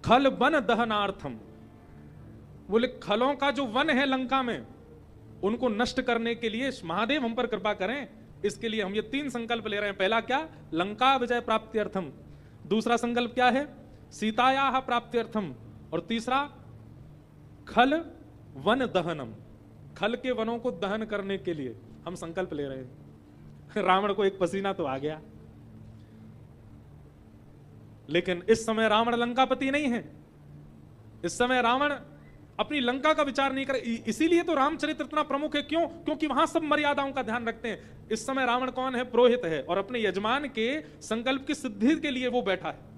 खल वन दहनार्थम, बोले खलों का जो वन है लंका में उनको नष्ट करने के लिए महादेव हम पर कृपा करें, इसके लिए हम ये 3 संकल्प ले रहे हैं। पहला क्या? लंका विजय प्राप्त्यर्थम। दूसरा संकल्प क्या है? सीतायाः प्राप्त्यर्थम। और तीसरा, खल वन दहनम, खल के वनों को दहन करने के लिए हम संकल्प ले रहे हैं। रावण को एक पसीना तो आ गया, लेकिन इस समय रावण लंकापति नहीं है। इस समय रावण अपनी लंका का विचार नहीं करे, इसीलिए तो रामचरित्र इतना प्रमुख है। क्यों? क्योंकि वहां सब मर्यादाओं का ध्यान रखते हैं। इस समय रावण कौन है? पुरोहित है, और अपने यजमान के संकल्प की सिद्धि के लिए वो बैठा है।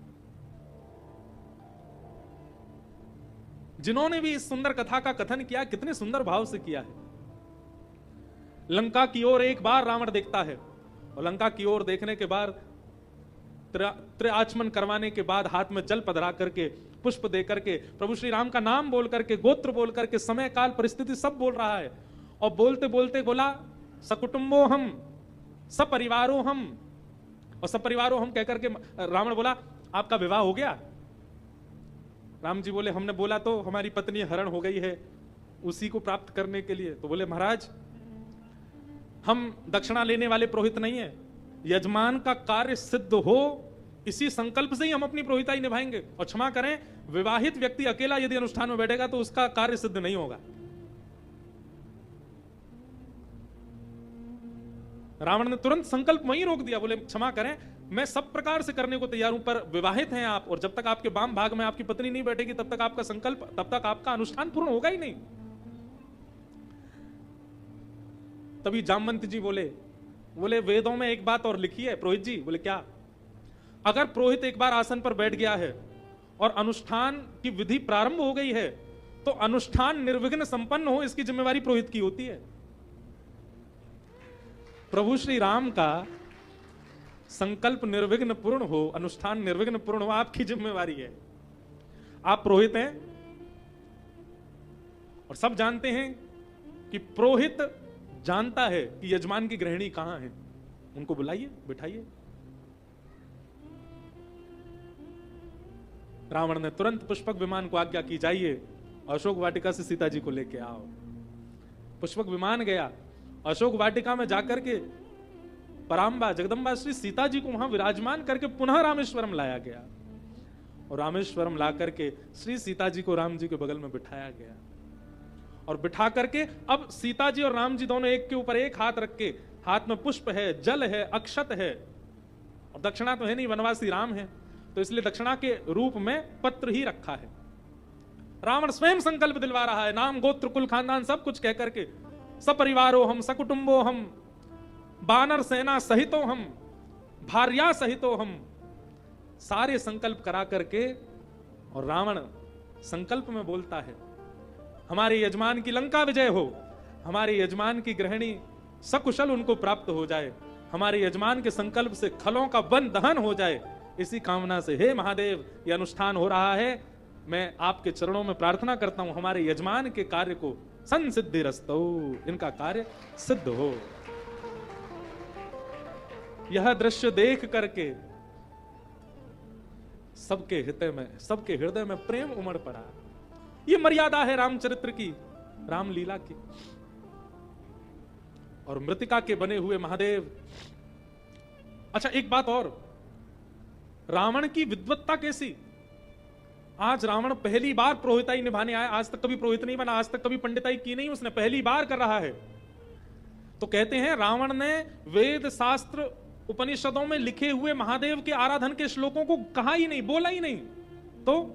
जिन्होंने भी इस सुंदर कथा का कथन किया, कितने सुंदर भाव से किया है। लंका की ओर एक बार रावण देखता है, और लंका की ओर देखने के बाद त्रिआचमन करवाने के बाद हाथ में जल पधरा करके, पुष्प दे करके, प्रभु श्री राम का नाम बोल करके, गोत्र बोल करके, समय काल परिस्थिति सब बोल रहा है। और बोलते बोलते बोला, सकुटुंबो हम, सपरिवारो हम। और सपरिवारो हम कहकर के रावण बोला, आपका विवाह हो गया? राम जी बोले, हमने बोला तो हमारी पत्नी हरण हो गई है, उसी को प्राप्त करने के लिए। तो बोले, महाराज हम दक्षिणा लेने वाले पुरोहित नहीं है, यजमान का कार्य सिद्ध हो इसी संकल्प से ही हम अपनी पुरोहिताई निभाएंगे। और क्षमा करें, विवाहित व्यक्ति अकेला यदि अनुष्ठान में बैठेगा तो उसका कार्य सिद्ध नहीं होगा। रावण ने तुरंत संकल्प वहीं रोक दिया, बोले क्षमा करें, मैं सब प्रकार से करने को तैयार हूं, पर विवाहित हैं आप, और जब तक आपके वाम भाग में आपकी पत्नी नहीं बैठेगी तब तक आपका संकल्प, तब तक आपका अनुष्ठान पूर्ण होगा ही नहीं। तभी जामवंत जी बोले वेदों में एक बात और लिखी है पुरोहित जी। बोले क्या? अगर पुरोहित एक बार आसन पर बैठ गया है और अनुष्ठान की विधि प्रारंभ हो गई है, तो अनुष्ठान निर्विघ्न संपन्न हो, इसकी जिम्मेवारी पुरोहित की होती है। प्रभु श्री राम का संकल्प निर्विघ्न पूर्ण हो, अनुष्ठान निर्विघ्न पूर्ण हो, आपकी जिम्मेवारी है। आप पुरोहित हैं और सब जानते हैं कि पुरोहित जानता है कि यजमान की गृहिणी कहां है। उनको बुलाइए, बिठाइए। रावण ने तुरंत पुष्पक विमान को आज्ञा की, जाइए अशोक वाटिका से सीता जी को लेके आओ। पुष्पक विमान गया, अशोक वाटिका में जाकर के पराम्बा जगदम्बा श्री सीता जी को वहां विराजमान करके पुनः रामेश्वरम लाया गया, और रामेश्वरम ला करके श्री सीता जी को राम जी के बगल में बिठाया गया। और बिठा करके अब सीता जी और राम जी दोनों एक के ऊपर एक हाथ रख के, हाथ में पुष्प है, जल है, अक्षत है, और दक्षिणा तो है नहीं, वनवासी राम है, तो इसलिए दक्षिणा के रूप में पत्र ही रखा है। रावण स्वयं संकल्प दिलवा रहा है, नाम गोत्र कुल खानदान सब कुछ कह करके, सपरिवारो हम, सकुटुंबो हम, बानर सेना सहितो हम, भार्या सहितो हम, सारे संकल्प करा करके, और रावण संकल्प में बोलता है, हमारे यजमान की लंका विजय हो, हमारे यजमान की गृहिणी सकुशल उनको प्राप्त हो जाए, हमारे यजमान के संकल्प से खलों का वन दहन हो जाए, इसी कामना से हे महादेव यह अनुष्ठान हो रहा है। मैं आपके चरणों में प्रार्थना करता हूं, हमारे यजमान के कार्य को संसिद्धि रस्तो, इनका कार्य सिद्ध हो। यह दृश्य देख करके सबके हृदय में प्रेम उमड़ पड़ा। ये मर्यादा है रामचरित्र की, रामलीला की। और मृतिका के बने हुए महादेव। अच्छा एक बात और, रावण की विद्वत्ता कैसी। आज रावण पहली बार पुरोहिताई निभाने आया, आज तक कभी पुरोहित नहीं बना, आज तक कभी पंडिताई की नहीं, उसने पहली बार कर रहा है। तो कहते हैं रावण ने वेद शास्त्र उपनिषदों में लिखे हुए महादेव के आराधन के श्लोकों को कहा ही नहीं, बोला ही नहीं, तो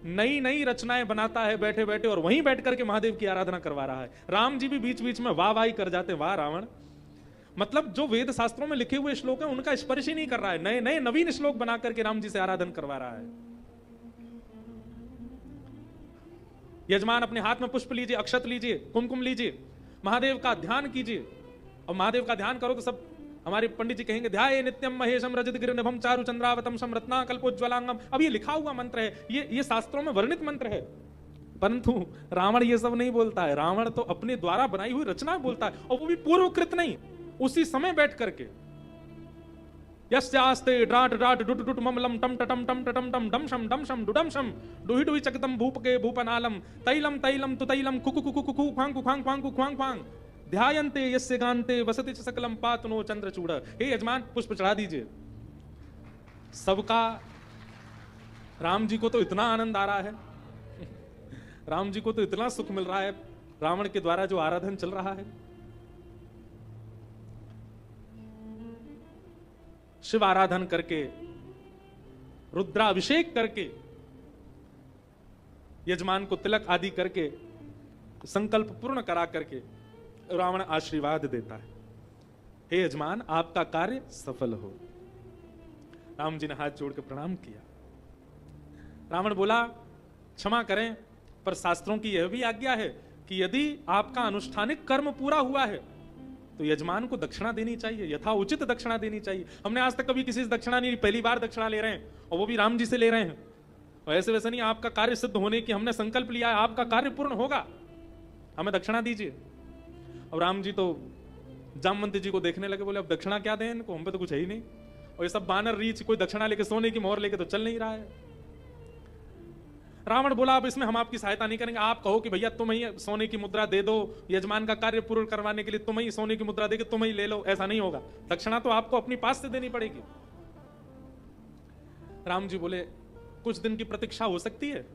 नई नई रचनाएं बनाता है बैठे बैठे, और वहीं बैठ करके महादेव की आराधना करवा रहा है। राम जी भी बीच बीच में वाह वाही कर जाते, वाह रावण। मतलब जो वेद शास्त्रों में लिखे हुए श्लोक हैं उनका स्पर्श ही नहीं कर रहा है, नए नए नवीन श्लोक बना करके राम जी से आराधन करवा रहा है। यजमान अपने हाथ में पुष्प लीजिए, अक्षत लीजिए, कुमकुम लीजिए, महादेव का ध्यान कीजिए। और महादेव का ध्यान करो तो सब हमारे पंडित जी कहेंगे, ध्याये नित्यम महेशम रजत गिरिनिभम चारु चंद्रावतम सम रत्ना कल्पोज्वलांगम। अब ये लिखा हुआ मंत्र है, ये शास्त्रों में वर्णित मंत्र है, परंतु रावण ये सब नहीं बोलता है। रावण तो अपने द्वारा बनाई हुई रचना बोलता है, और वो भी पूर्वकृत नहीं, उसी समय बैठ करके। यस्यास्ते ड्राट ड्राट डुट डुट ममलम टम टटम टम टटम टम डम शम डम शम डुडम शम डुहि डुहि चकतम भूपके भूपनालम तैलम तैलम तुतैलम कुकु कुकु कुकु ख्वांग कुख्वांग ख्वांग कुख्वांग ख्वांग ध्यायन्ते यस्य गान्ते वसति च सकलम पातनो चंद्रचूड़। हे यजमान पुष्प चढ़ा दीजिए। सबका राम जी को तो इतना आनंद आ रहा है, राम जी को तो इतना सुख मिल रहा है रावण के द्वारा जो आराधन चल रहा है। शिव आराधन करके, रुद्राभिषेक करके, यजमान को तिलक आदि करके, संकल्प पूर्ण करा करके रावण आशीर्वाद देता है, हे यजमान आपका कार्य सफल हो। राम जी ने हाथ जोड़ के प्रणाम किया। रावण बोला, क्षमा करें, पर शास्त्रों की यह भी आज्ञा है कि यदि आपका अनुष्ठानिक कर्म पूरा हुआ है तो यजमान को दक्षिणा देनी चाहिए, यथा उचित दक्षिणा देनी चाहिए। हमने आज तक कभी किसी से दक्षिणा नहीं, पहली बार दक्षिणा ले रहे हैं, और वो भी राम जी से ले रहे हैं। और ऐसे वैसे नहीं, आपका कार्य सिद्ध होने की हमने संकल्प लिया है, आपका कार्य पूर्ण होगा, हमें दक्षिणा दीजिए। और राम जी तो जामवंत जी को देखने लगे, बोले अब दक्षिणा क्या दें इनको, हम पे तो कुछ है ही नहीं, और ये सब बानर रीछ कोई दक्षिणा लेके, सोने की मोहर लेके तो चल नहीं रहा है। रावण बोला, अब इसमें हम आपकी सहायता नहीं करेंगे, आप कहो कि भैया तुम ही सोने की मुद्रा दे दो, यजमान का कार्य पूर्ण करवाने के लिए तुम ही सोने की मुद्रा देके तुम ही ले लो। ऐसा नहीं होगा, दक्षिणा तो आपको अपनी पास से देनी पड़ेगी। राम जी बोले, कुछ दिन की प्रतीक्षा हो सकती है,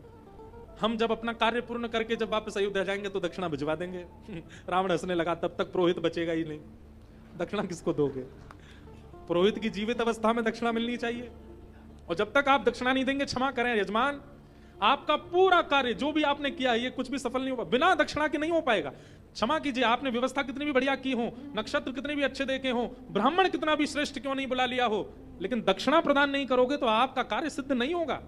हम जब अपना कार्य पूर्ण करके जब वापस अयोध्या जाएंगे तो दक्षिणा भिजवा देंगे। रावण हंसने लगा, तब तक पुरोहित बचेगा ही नहीं, दक्षिणा किसको दोगे? पुरोहित की जीवित अवस्था में दक्षिणा मिलनी चाहिए, और जब तक आप दक्षिणा नहीं देंगे, क्षमा करें यजमान, आपका पूरा कार्य जो भी आपने किया है ये कुछ भी सफल नहीं होगा, बिना दक्षिणा के नहीं हो पाएगा। क्षमा कीजिए, आपने व्यवस्था कितनी भी बढ़िया की हो, नक्षत्र कितने भी अच्छे देखे हो, ब्राह्मण कितना भी श्रेष्ठ क्यों नहीं बुला लिया हो, लेकिन दक्षिणा प्रदान नहीं करोगे तो आपका कार्य सिद्ध नहीं होगा।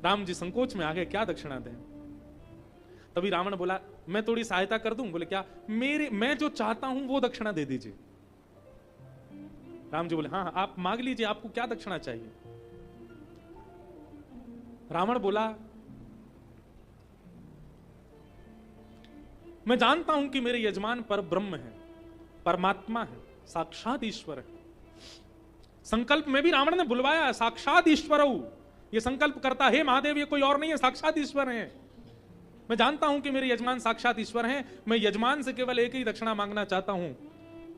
राम जी संकोच में आ गए, क्या दक्षिणा दें। तभी रावण बोला, मैं थोड़ी सहायता कर दूं। बोले क्या? मैं जो चाहता हूं वो दक्षिणा दे दीजिए। राम जी बोले, हाँ आप मांग लीजिए, आपको क्या दक्षिणा चाहिए। रावण बोला, मैं जानता हूं कि मेरे यजमान पर ब्रह्म है, परमात्मा है, साक्षात ईश्वर है। संकल्प में भी रावण ने बुलवाया, साक्षात ईश्वर हूं, ये संकल्प करता है महादेव, ये कोई और नहीं है, साक्षात ईश्वर है। मैं जानता हूं कि मेरे यजमान साक्षात ईश्वर हैं। मैं यजमान से केवल एक ही दक्षिणा मांगना चाहता हूं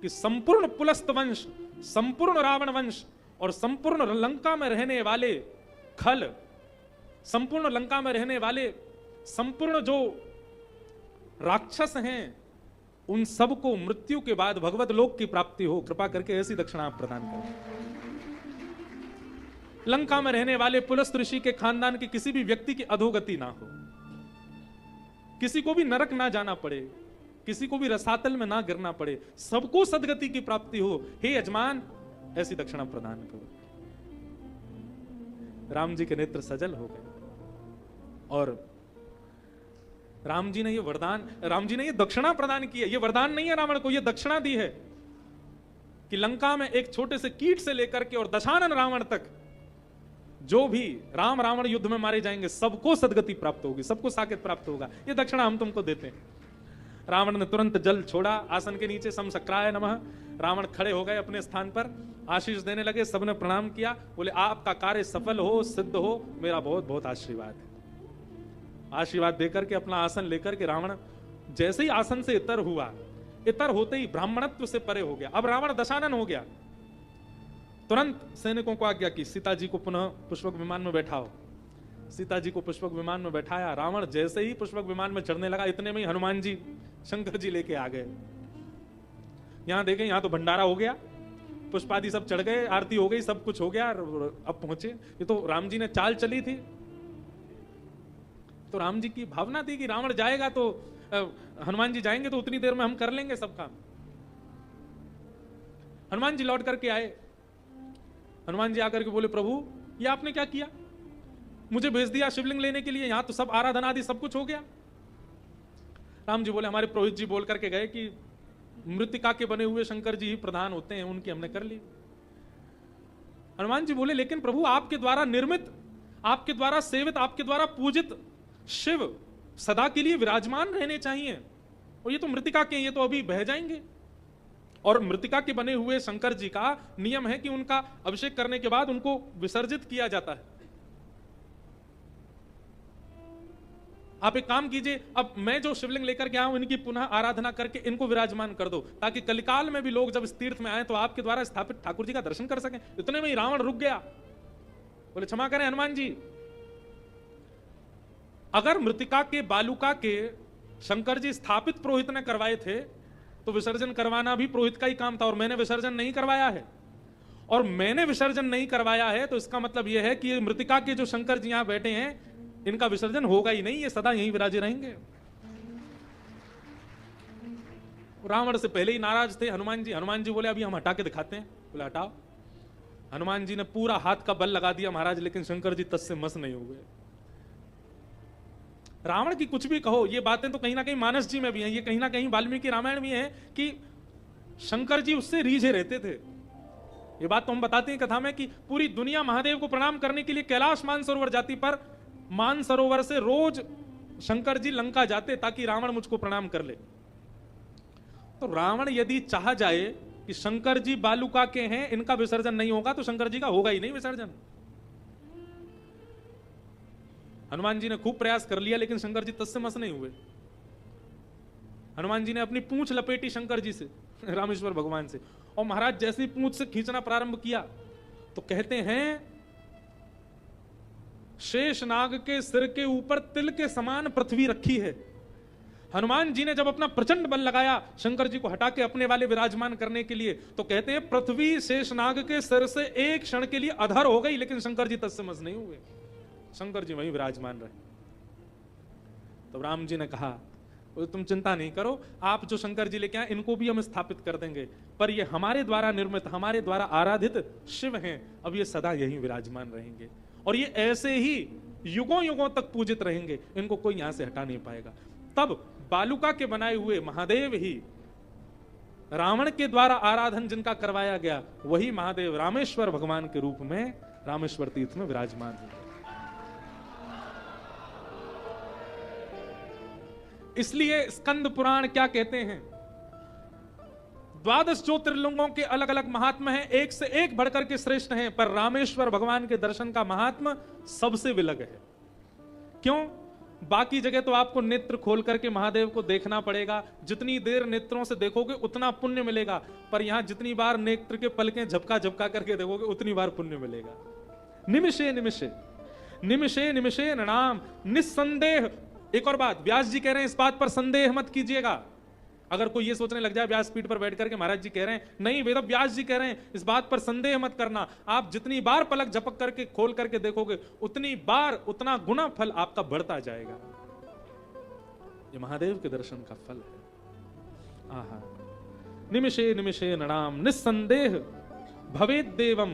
कि संपूर्ण पुलस्त वंश, संपूर्ण रावण वंश और संपूर्ण लंका में रहने वाले खल, संपूर्ण लंका में रहने वाले संपूर्ण जो राक्षस हैं, उन सबको मृत्यु के बाद भगवत लोक की प्राप्ति हो। कृपा करके ऐसी दक्षिणा आप प्रदान करें। लंका में रहने वाले पुलस्त ऋषि के खानदान के किसी भी व्यक्ति की अधोगति ना हो, किसी को भी नरक ना जाना पड़े, किसी को भी रसातल में ना गिरना पड़े, सबको सदगति की प्राप्ति हो। हे यजमान, ऐसी दक्षिणा प्रदान करो। राम जी के नेत्र सजल हो गए और राम जी ने ये वरदान, राम जी ने ये दक्षिणा प्रदान की है। ये वरदान नहीं है रावण को, ये दक्षिणा दी है कि लंका में एक छोटे से कीट से लेकर के और दशानन रावण तक जो भी राम रावण युद्ध में मारे जाएंगे, सबको सदगति प्राप्त होगी, सबको साकेत प्राप्त होगा। ये दक्षिणा हम तुमको देते हैं। रावण ने तुरंत जल छोड़ा, आसन के नीचे सम सक्राय नमः। रावण खड़े हो गए अपने स्थान पर, आशीष देने लगे। सबने प्रणाम किया, बोले आपका कार्य सफल हो, सिद्ध हो, मेरा बहुत बहुत आशीर्वाद है। आशीर्वाद देकर के अपना आसन लेकर के रावण जैसे ही आसन से इतर हुआ, इतर होते ही ब्राह्मणत्व से परे हो गया। अब रावण दशानन हो गया। तुरंत सैनिकों को आज्ञा की, सीता जी को पुनः पुष्पक विमान में बैठाओ। सीता जी को पुष्पक विमान में बैठाया। रावण जैसे ही पुष्पक विमान में चढ़ने लगा, इतने में ही हनुमान जी, शंकर जी लेके आ गए। यहां देखें, यहां तो भंडारा हो गया, पुष्पादि सब चढ़ गए, आरती हो गई, सब कुछ हो गया। अब पहुंचे, ये तो राम जी ने चाल चली थी। तो राम जी की भावना थी कि रावण जाएगा तो हनुमान जी जाएंगे तो उतनी देर में हम कर लेंगे सब काम। हनुमान जी लौट करके आए। हनुमान जी आकर के बोले, प्रभु ये आपने क्या किया? मुझे भेज दिया शिवलिंग लेने के लिए, यहां तो सब आराधना आदि सब कुछ हो गया। राम जी बोले, हमारे पुरोहित जी बोल करके गए कि मृतिका के बने हुए शंकर जी ही प्रधान होते हैं, उनकी हमने कर ली। हनुमान जी बोले, लेकिन प्रभु आपके द्वारा निर्मित, आपके द्वारा सेवित, आपके द्वारा पूजित शिव सदा के लिए विराजमान रहने चाहिए, और ये तो मृतिका के, ये तो अभी बह जाएंगे। और मृतिका के बने हुए शंकर जी का नियम है कि उनका अभिषेक करने के बाद उनको विसर्जित किया जाता है। आप एक काम कीजिए, अब मैं जो शिवलिंग लेकर के आया हूं, इनकी पुनः आराधना करके इनको विराजमान कर दो, ताकि कलिकाल में भी लोग जब इस तीर्थ में आए तो आपके द्वारा स्थापित ठाकुर जी का दर्शन कर सकें। इतने में ही रावण रुक गया। बोले, क्षमा करें हनुमान जी, अगर मृतिका के बालुका के शंकर जी स्थापित पुरोहित ने करवाए थे तो विसर्जन करवाना भी पुरोहित का ही काम था, और मैंने विसर्जन नहीं करवाया है। और मैंने विसर्जन नहीं करवाया है तो इसका मतलब यह है कि मृतिका के जो शंकर जी यहां बैठे हैं, इनका विसर्जन होगा ही नहीं, ये सदा यहीं विराजे रहेंगे। रावण से पहले ही नाराज थे हनुमान जी। हनुमान जी बोले, अभी हम हटा के दिखाते हैं। बोले, हटाओ। हनुमान जी ने पूरा हाथ का बल लगा दिया महाराज, लेकिन शंकर जी तस से मस नहीं हुए। रावण की कुछ भी कहो, ये बातें तो कहीं ना कहीं मानस जी में भी हैं, ये कहीं ना कहीं वाल्मीकि रामायण में है कि शंकर जी उससे रीझे रहते थे। ये बात तो हम बताते हैं कथा में कि पूरी दुनिया महादेव को प्रणाम करने के लिए कैलाश मानसरोवर जाती, पर मानसरोवर से रोज शंकर जी लंका जाते ताकि रावण मुझको प्रणाम कर ले। तो रावण यदि चाह जाए कि शंकर जी बालुका के हैं, इनका विसर्जन नहीं होगा, तो शंकर जी का होगा ही नहीं विसर्जन। हनुमान जी ने खूब प्रयास कर लिया, लेकिन शंकर जी तस्से मस नहीं हुए। हनुमान जी ने अपनी पूंछ लपेटी शंकर जी से, रामेश्वर भगवान से, और महाराज जैसे ही पूंछ से खींचना प्रारंभ किया तो कहते हैं, शेष नाग के सिर के ऊपर तिल के समान पृथ्वी रखी है। हनुमान जी ने जब अपना प्रचंड बल लगाया शंकर जी को हटा के अपने वाले विराजमान करने के लिए, तो कहते हैं पृथ्वी शेषनाग के सिर से एक क्षण के लिए अधर हो गई, लेकिन शंकर जी तत्समझ नहीं हुए, शंकर जी वहीं विराजमान रहे। तो राम जी ने कहा, तुम चिंता नहीं करो, आप जो शंकर जी लेके आए इनको भी हम स्थापित कर देंगे, पर ये हमारे द्वारा निर्मित, हमारे द्वारा आराधित शिव हैं, अब ये सदा यहीं विराजमान रहेंगे। और ये ऐसे ही युगों युगों तक पूजित रहेंगे, इनको कोई यहां से हटा नहीं पाएगा। तब बालुका के बनाए हुए महादेव ही, रावण के द्वारा आराधन जिनका करवाया गया, वही महादेव रामेश्वर भगवान के रूप में रामेश्वर तीर्थ में विराजमान हुए। इसलिए स्कंद पुराण क्या कहते हैं, 12 ज्योतिर्लिंगों के अलग अलग महात्मा हैं, एक से एक बढ़कर के श्रेष्ठ हैं, पर रामेश्वर भगवान के दर्शन का महात्मा सबसे विलग है। क्यों? बाकी जगह तो आपको नेत्र खोल करके महादेव को देखना पड़ेगा, जितनी देर नेत्रों से देखोगे उतना पुण्य मिलेगा, पर यहां जितनी बार नेत्र के पलकें झपका झपका करके देखोगे उतनी बार पुण्य मिलेगा। निमिषे निमिषे निमिषे निमिषे नणाम, निस्संदेह। एक और बात, व्यास जी कह रहे हैं इस बात पर संदेह मत कीजिएगा। अगर कोई ये सोचने लग जाए व्यास पीठ पर बैठ करके महाराज जी कह रहे हैं, नहीं वेद व्यास जी कह रहे हैं, इस बात पर संदेह मत करना। आप जितनी बार पलक झपक करके खोल करके देखोगे उतनी बार उतना गुना फल आपका बढ़ता जाएगा। ये महादेव के दर्शन का फल है। आहा, निमिषे निमिषे नणाम निस्संदेह भवेद देवम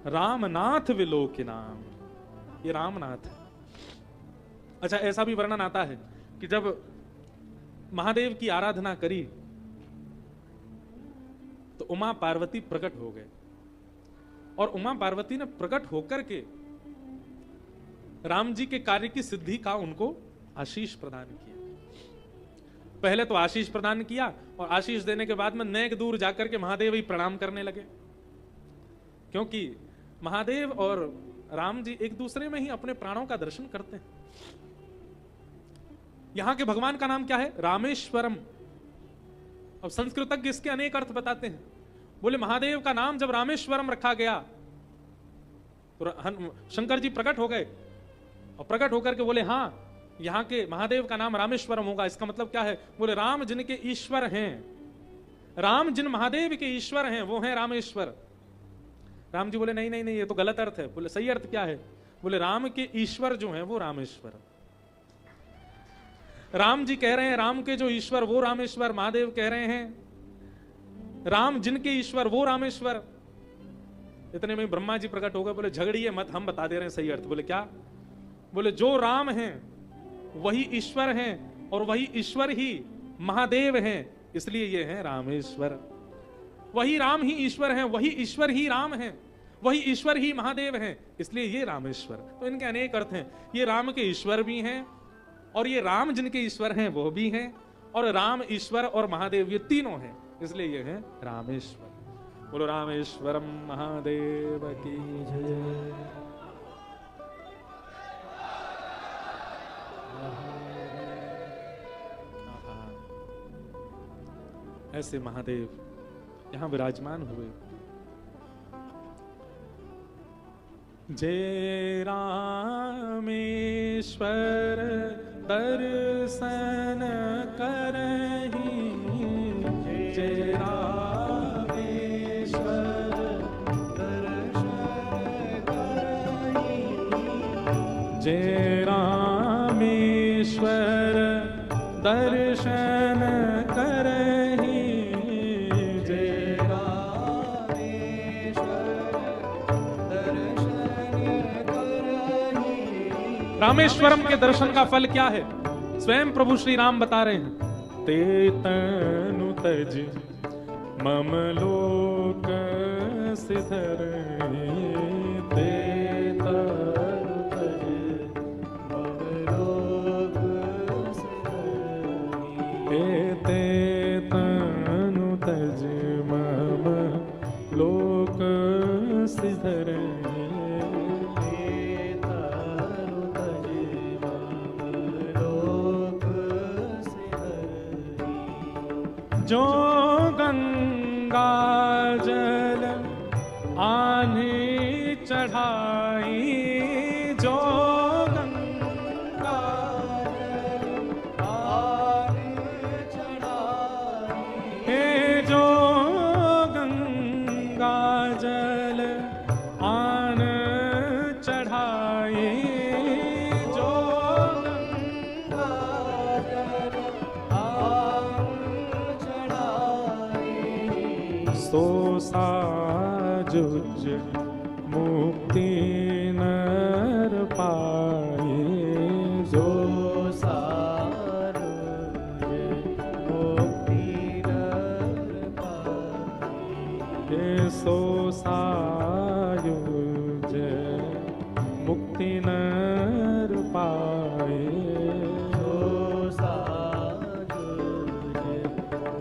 रामनाथ विलोकिनाम। ये रामनाथ है। अच्छा, ऐसा भी वर्णन आता है कि जब महादेव की आराधना करी तो उमा पार्वती प्रकट हो गए, और उमा पार्वती ने प्रकट होकर के राम जी के कार्य की सिद्धि का उनको आशीष प्रदान किया। पहले तो आशीष प्रदान किया, और आशीष देने के बाद में नेक दूर जाकर के महादेव ही प्रणाम करने लगे, क्योंकि महादेव और राम जी एक दूसरे में ही अपने प्राणों का दर्शन करते हैं। यहां के भगवान का नाम क्या है? रामेश्वरम। अब संस्कृतज्ञ इसके अनेक अर्थ बताते हैं। बोले महादेव का नाम जब रामेश्वरम रखा गया तो शंकर जी प्रकट हो गए, और प्रकट होकर के बोले हाँ, यहां के महादेव का नाम रामेश्वरम होगा। इसका मतलब क्या है? बोले राम जिनके ईश्वर हैं, राम जिन महादेव के ईश्वर हैं वो हैं रामेश्वर। राम जी बोले नहीं नहीं नहीं, ये तो गलत अर्थ है। बोले सही अर्थ क्या है? बोले राम के ईश्वर जो हैं वो रामेश्वर। राम जी कह रहे हैं राम के जो ईश्वर वो रामेश्वर, महादेव कह रहे हैं राम जिनके ईश्वर वो रामेश्वर। इतने में ब्रह्मा जी प्रकट हो गए, बोले झगड़िए मत, हम बता दे रहे हैं सही अर्थ। बोले क्या? बोले जो राम हैं वही ईश्वर हैं, और वही ईश्वर ही महादेव हैं, इसलिए ये हैं रामेश्वर। वही राम ही ईश्वर हैं, वही ईश्वर ही राम हैं, वही ईश्वर ही महादेव हैं, इसलिए ये रामेश्वर। तो इनके अनेक अर्थ हैं। ये राम के ईश्वर भी हैं, और ये राम जिनके ईश्वर हैं वो भी हैं, और राम ईश्वर और महादेव ये तीनों हैं, इसलिए ये हैं रामेश्वर। बोलो रामेश्वरम महादेव की जय। ऐसे महादेव यहां विराजमान हुए। जय रामेश्वर दर्शन करहि, जय रामेश्वर दर्शन करहि, जय रामेश्वर दर्शन करहि, जय रामेश्वरम के दर्शन का फल क्या है? स्वयं प्रभु श्री राम बता रहे हैं, ते तनु तज मम लोक सिधर, ते तनु तज मम लोक सिधर, ते तनु तज मम लोक सिधर, जो गंगा जल आने चढ़ाई, जो गंगा जल आने चढ़ाई, जो गंगा जल आन चढ़ाई, जो गंगा जल सो साजुज मुक्ति नर पाए, सायुज मुक्ति नर पाए। सो सायुज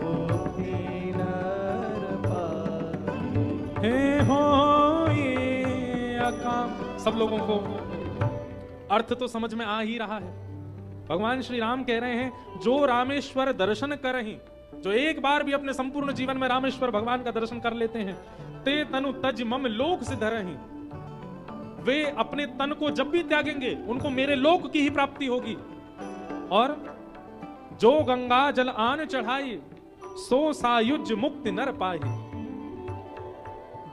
मुक्ति नर पाए। हे हो ये अकाम। सब लोगों को अर्थ तो समझ में आ ही रहा है। भगवान श्री राम कह रहे हैं जो रामेश्वर दर्शन करहि, जो एक बार भी अपने संपूर्ण जीवन में रामेश्वर भगवान का दर्शन कर लेते हैं, ते तनु तज मम लोक से धरहि, वे अपने तन को जब भी त्यागेंगे उनको मेरे लोक की ही प्राप्ति होगी। और जो गंगा जल आन चढ़ाई, सो सायुज मुक्ति नर पाहि,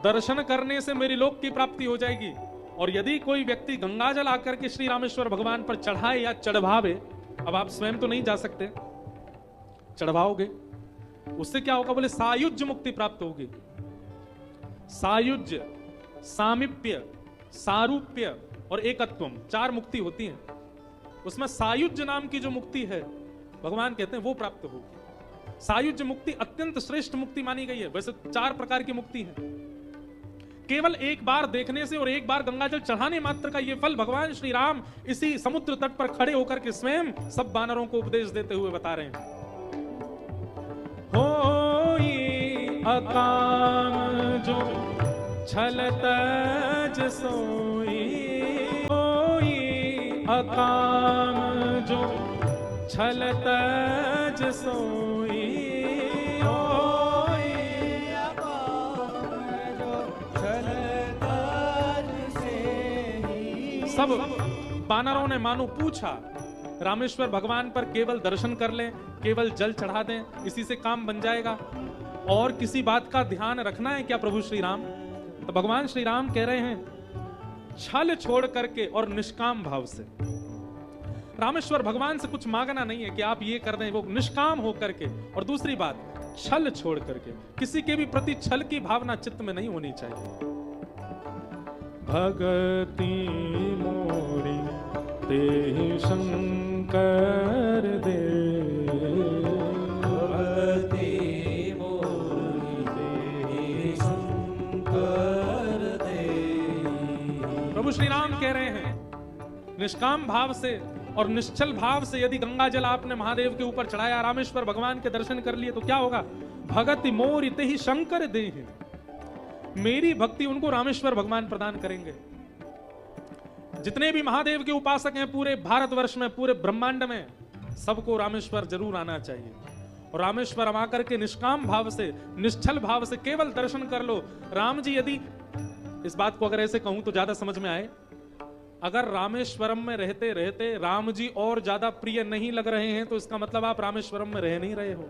दर्शन करने से मेरी लोक की प्राप्ति हो जाएगी। और यदि कोई व्यक्ति गंगा जल आकर के श्री रामेश्वर भगवान पर चढ़ाए या चढ़वावे, अब आप स्वयं तो नहीं जा सकते, चढ़वाओगे, उससे क्या होगा? बोले सायुज्य मुक्ति प्राप्त होगी। सायुज्य, सामीप्य, सारूप्य और एकत्वम, 4 मुक्ति होती हैं। उसमें सायुज्य नाम की जो मुक्ति है भगवान कहते हैं वो प्राप्त होगी। सायुज्य मुक्ति अत्यंत श्रेष्ठ मुक्ति मानी गई है। वैसे 4 प्रकार की मुक्ति है। केवल एक बार देखने से और एक बार गंगाजल चढ़ाने मात्र का ये फल भगवान श्री राम इसी समुद्र तट पर खड़े होकर के स्वयं सब वानरों को उपदेश देते हुए बता रहे हैं। होई अकाम जो छल तज सोई, होई अकाम जो छल तज सोई, सब वानरों ने मानो पूछा, रामेश्वर भगवान पर केवल दर्शन कर लें, केवल जल चढ़ा दें, इसी से काम बन जाएगा, और किसी बात का ध्यान रखना है क्या प्रभु श्री राम? तो भगवान श्री राम कह रहे हैं छल छोड़ करके और निष्काम भाव से। रामेश्वर भगवान से कुछ मांगना नहीं है कि आप ये कर दें, वो निष्काम हो करके। और दूसरी बात, छल छोड़ करके, किसी के भी प्रति छल की भावना चित्त में नहीं होनी चाहिए। भगति मोरी ते शंकर दे, भगति मोरी ते शंकर दे। प्रभु श्री राम कह रहे हैं निष्काम भाव से और निश्चल भाव से यदि गंगा जल आपने महादेव के ऊपर चढ़ाया, रामेश्वर भगवान के दर्शन कर लिए, तो क्या होगा? भगति मोरी ते ही शंकर दे, मेरी भक्ति उनको रामेश्वर भगवान प्रदान करेंगे। जितने भी महादेव के उपासक हैं पूरे भारतवर्ष में, पूरे ब्रह्मांड में, सबको रामेश्वर जरूर आना चाहिए। और रामेश्वर हम आकर के निष्काम भाव से, निश्चल भाव से केवल दर्शन कर लो। राम जी, यदि इस बात को अगर ऐसे कहूं तो ज्यादा समझ में आए, अगर रामेश्वरम में रहते रहते राम जी और ज्यादा प्रिय नहीं लग रहे हैं तो इसका मतलब आप रामेश्वरम में रह नहीं रहे हो।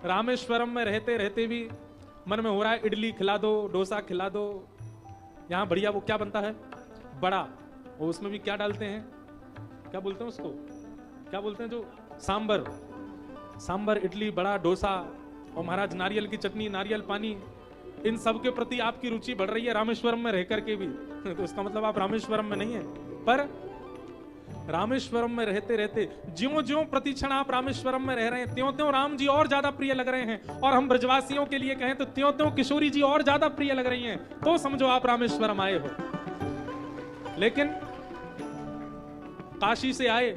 रामेश्वरम में रहते रहते भी मन में हो रहा है इडली खिला दो, डोसा खिला दो, यहाँ बढ़िया वो क्या बनता है बड़ा, और उसमें भी क्या डालते हैं, क्या बोलते हैं उसको, क्या बोलते हैं जो सांबर, सांबर, इडली, बड़ा, डोसा, और महाराज नारियल की चटनी, नारियल पानी, इन सब के प्रति आपकी रुचि बढ़ रही है रामेश्वरम में रह करके भी, तो इसका मतलब आप रामेश्वरम में नहीं है। पर रामेश्वरम में रहते रहते ज्यों ज्यों प्रतिक्षण आप रामेश्वरम में रह रहे हैं, त्यों त्यों राम जी और ज्यादा प्रिय लग रहे हैं। और हम ब्रजवासियों के लिए कहें तो त्यों त्यों किशोरी जी और ज्यादा प्रिय लग रही हैं, तो समझो आप रामेश्वरम आए हो। लेकिन काशी से आए,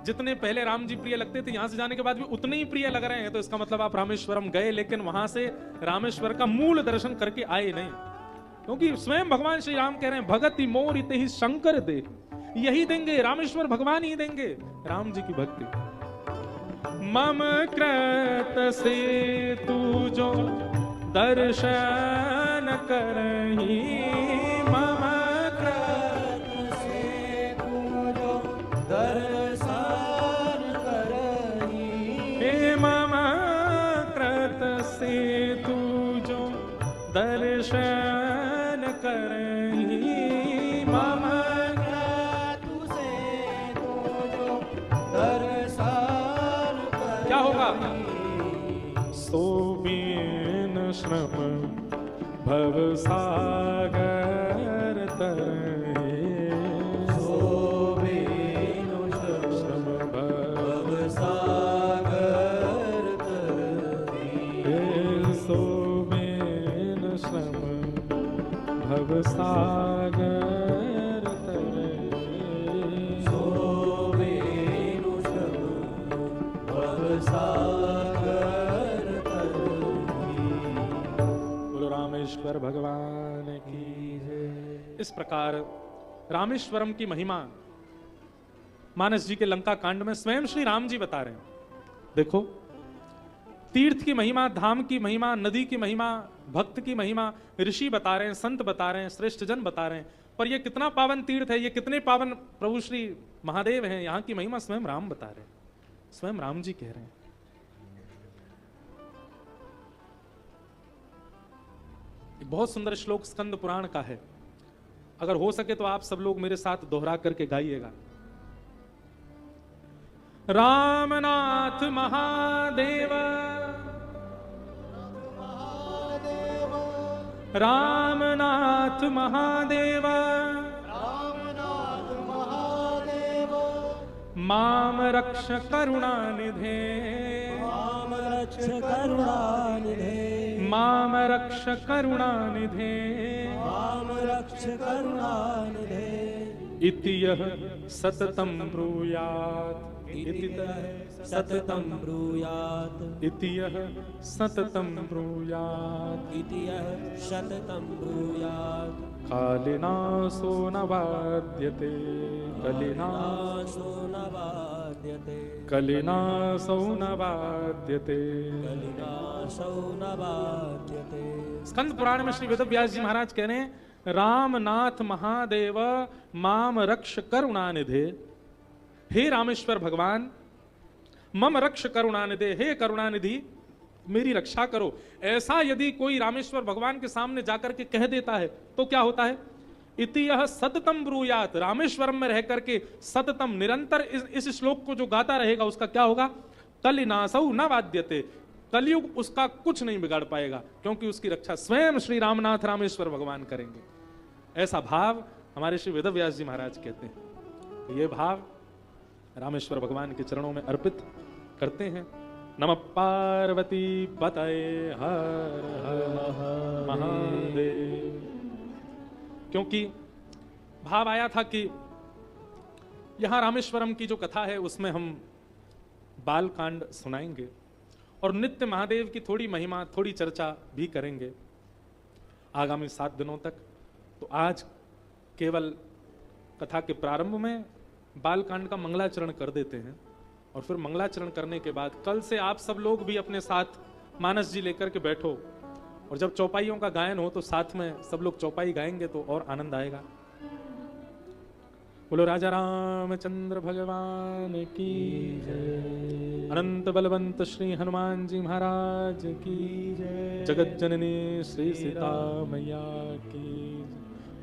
जितने पहले राम जी प्रिय लगते थे, यहां से जाने के बाद भी उतने ही प्रिय लग रहे हैं, तो इसका मतलब आप रामेश्वरम गए, लेकिन वहां से रामेश्वर का मूल दर्शन करके आए नहीं। क्योंकि स्वयं भगवान श्री राम कह रहे हैं भगति मोर इते ही शंकर दे, यही देंगे, रामेश्वर भगवान ही देंगे राम जी की भक्ति। मम कृत से तू जो दर्शन करही, मम कृत से तू जो दर्शन करही, हे मम कृत से तू जो दर्शन करही, मम क्या होगा? सोबीन श्रम भव सागर तरहे, सोबीन श्रम भव सागर तरहे, सोबीन सागर तरे सोवे वृषभ भव सागर तरुणी। बोलो रामेश्वर भगवान की जय। इस प्रकार रामेश्वरम की महिमा मानस जी के लंका कांड में स्वयं श्री राम जी बता रहे हैं। देखो, तीर्थ की महिमा, धाम की महिमा, नदी की महिमा, भक्त की महिमा ऋषि बता रहे हैं, संत बता रहे हैं, श्रेष्ठ जन बता रहे हैं, पर ये कितना पावन तीर्थ है, ये कितने पावन प्रभु श्री महादेव हैं, यहां की महिमा स्वयं राम बता रहे हैं, स्वयं राम जी कह रहे हैं। एक बहुत सुंदर श्लोक स्कंद पुराण का है, अगर हो सके तो आप सब लोग मेरे साथ दोहरा करके गाइएगा। रामनाथ महादेव, रामनाथ महादेव, माम रक्ष करुणानिधे, माम रक्ष करुणानिधे, माम रक्ष करुणानिधे, माम रक्ष करुणानिधे। इति यः सततं ब्रूयात्, इति सततं ब्रूयात्, इति यः सततं ब्रूयात्, इति यः सततं ब्रूयात्। कालिनासो न वाद्यते, कलिनासो न वाद्यते, कलिनासो न वाद्यते। कलिनासो न वाद्यते। स्कंद पुराण में श्री वेदव्यास जी महाराज कह रहे हैं, रामनाथ महादेव माम रक्ष करुणानिधे, हे रामेश्वर भगवान, मम रक्ष करुणानिधे, हे करुणानिधि मेरी रक्षा करो। ऐसा यदि कोई रामेश्वर भगवान के सामने जाकर के कह देता है तो क्या होता है? इति यह सततम ब्रूयात, रामेश्वरम में रह करके सततम निरंतर इस श्लोक को जो गाता रहेगा उसका क्या होगा? कलिनासौ न वाद्यते, कलयुग उसका कुछ नहीं बिगाड़ पाएगा, क्योंकि उसकी रक्षा स्वयं श्री रामनाथ रामेश्वर भगवान करेंगे। ऐसा भाव हमारे श्री वेदव्यास जी महाराज कहते हैं। तो ये भाव रामेश्वर भगवान के चरणों में अर्पित करते हैं। नमः पार्वती पतये हर हर महादेव। क्योंकि भाव आया था कि यहां रामेश्वरम की जो कथा है उसमें हम बाल कांड सुनाएंगे और नित्य महादेव की थोड़ी महिमा, थोड़ी चर्चा भी करेंगे आगामी 7 दिनों तक। तो आज केवल कथा के प्रारंभ में बाल कांड का मंगलाचरण कर देते हैं और फिर मंगलाचरण करने के बाद कल से आप सब लोग भी अपने साथ मानस जी लेकर के बैठो और जब चौपाइयों का गायन हो तो साथ में सब लोग चौपाई गाएंगे तो और आनंद आएगा। बोलो राजा रामचंद्र भगवान की जय। अनंत बलवंत श्री हनुमान जी महाराज की जय। जगत जननी श्री सीता मैया की जय।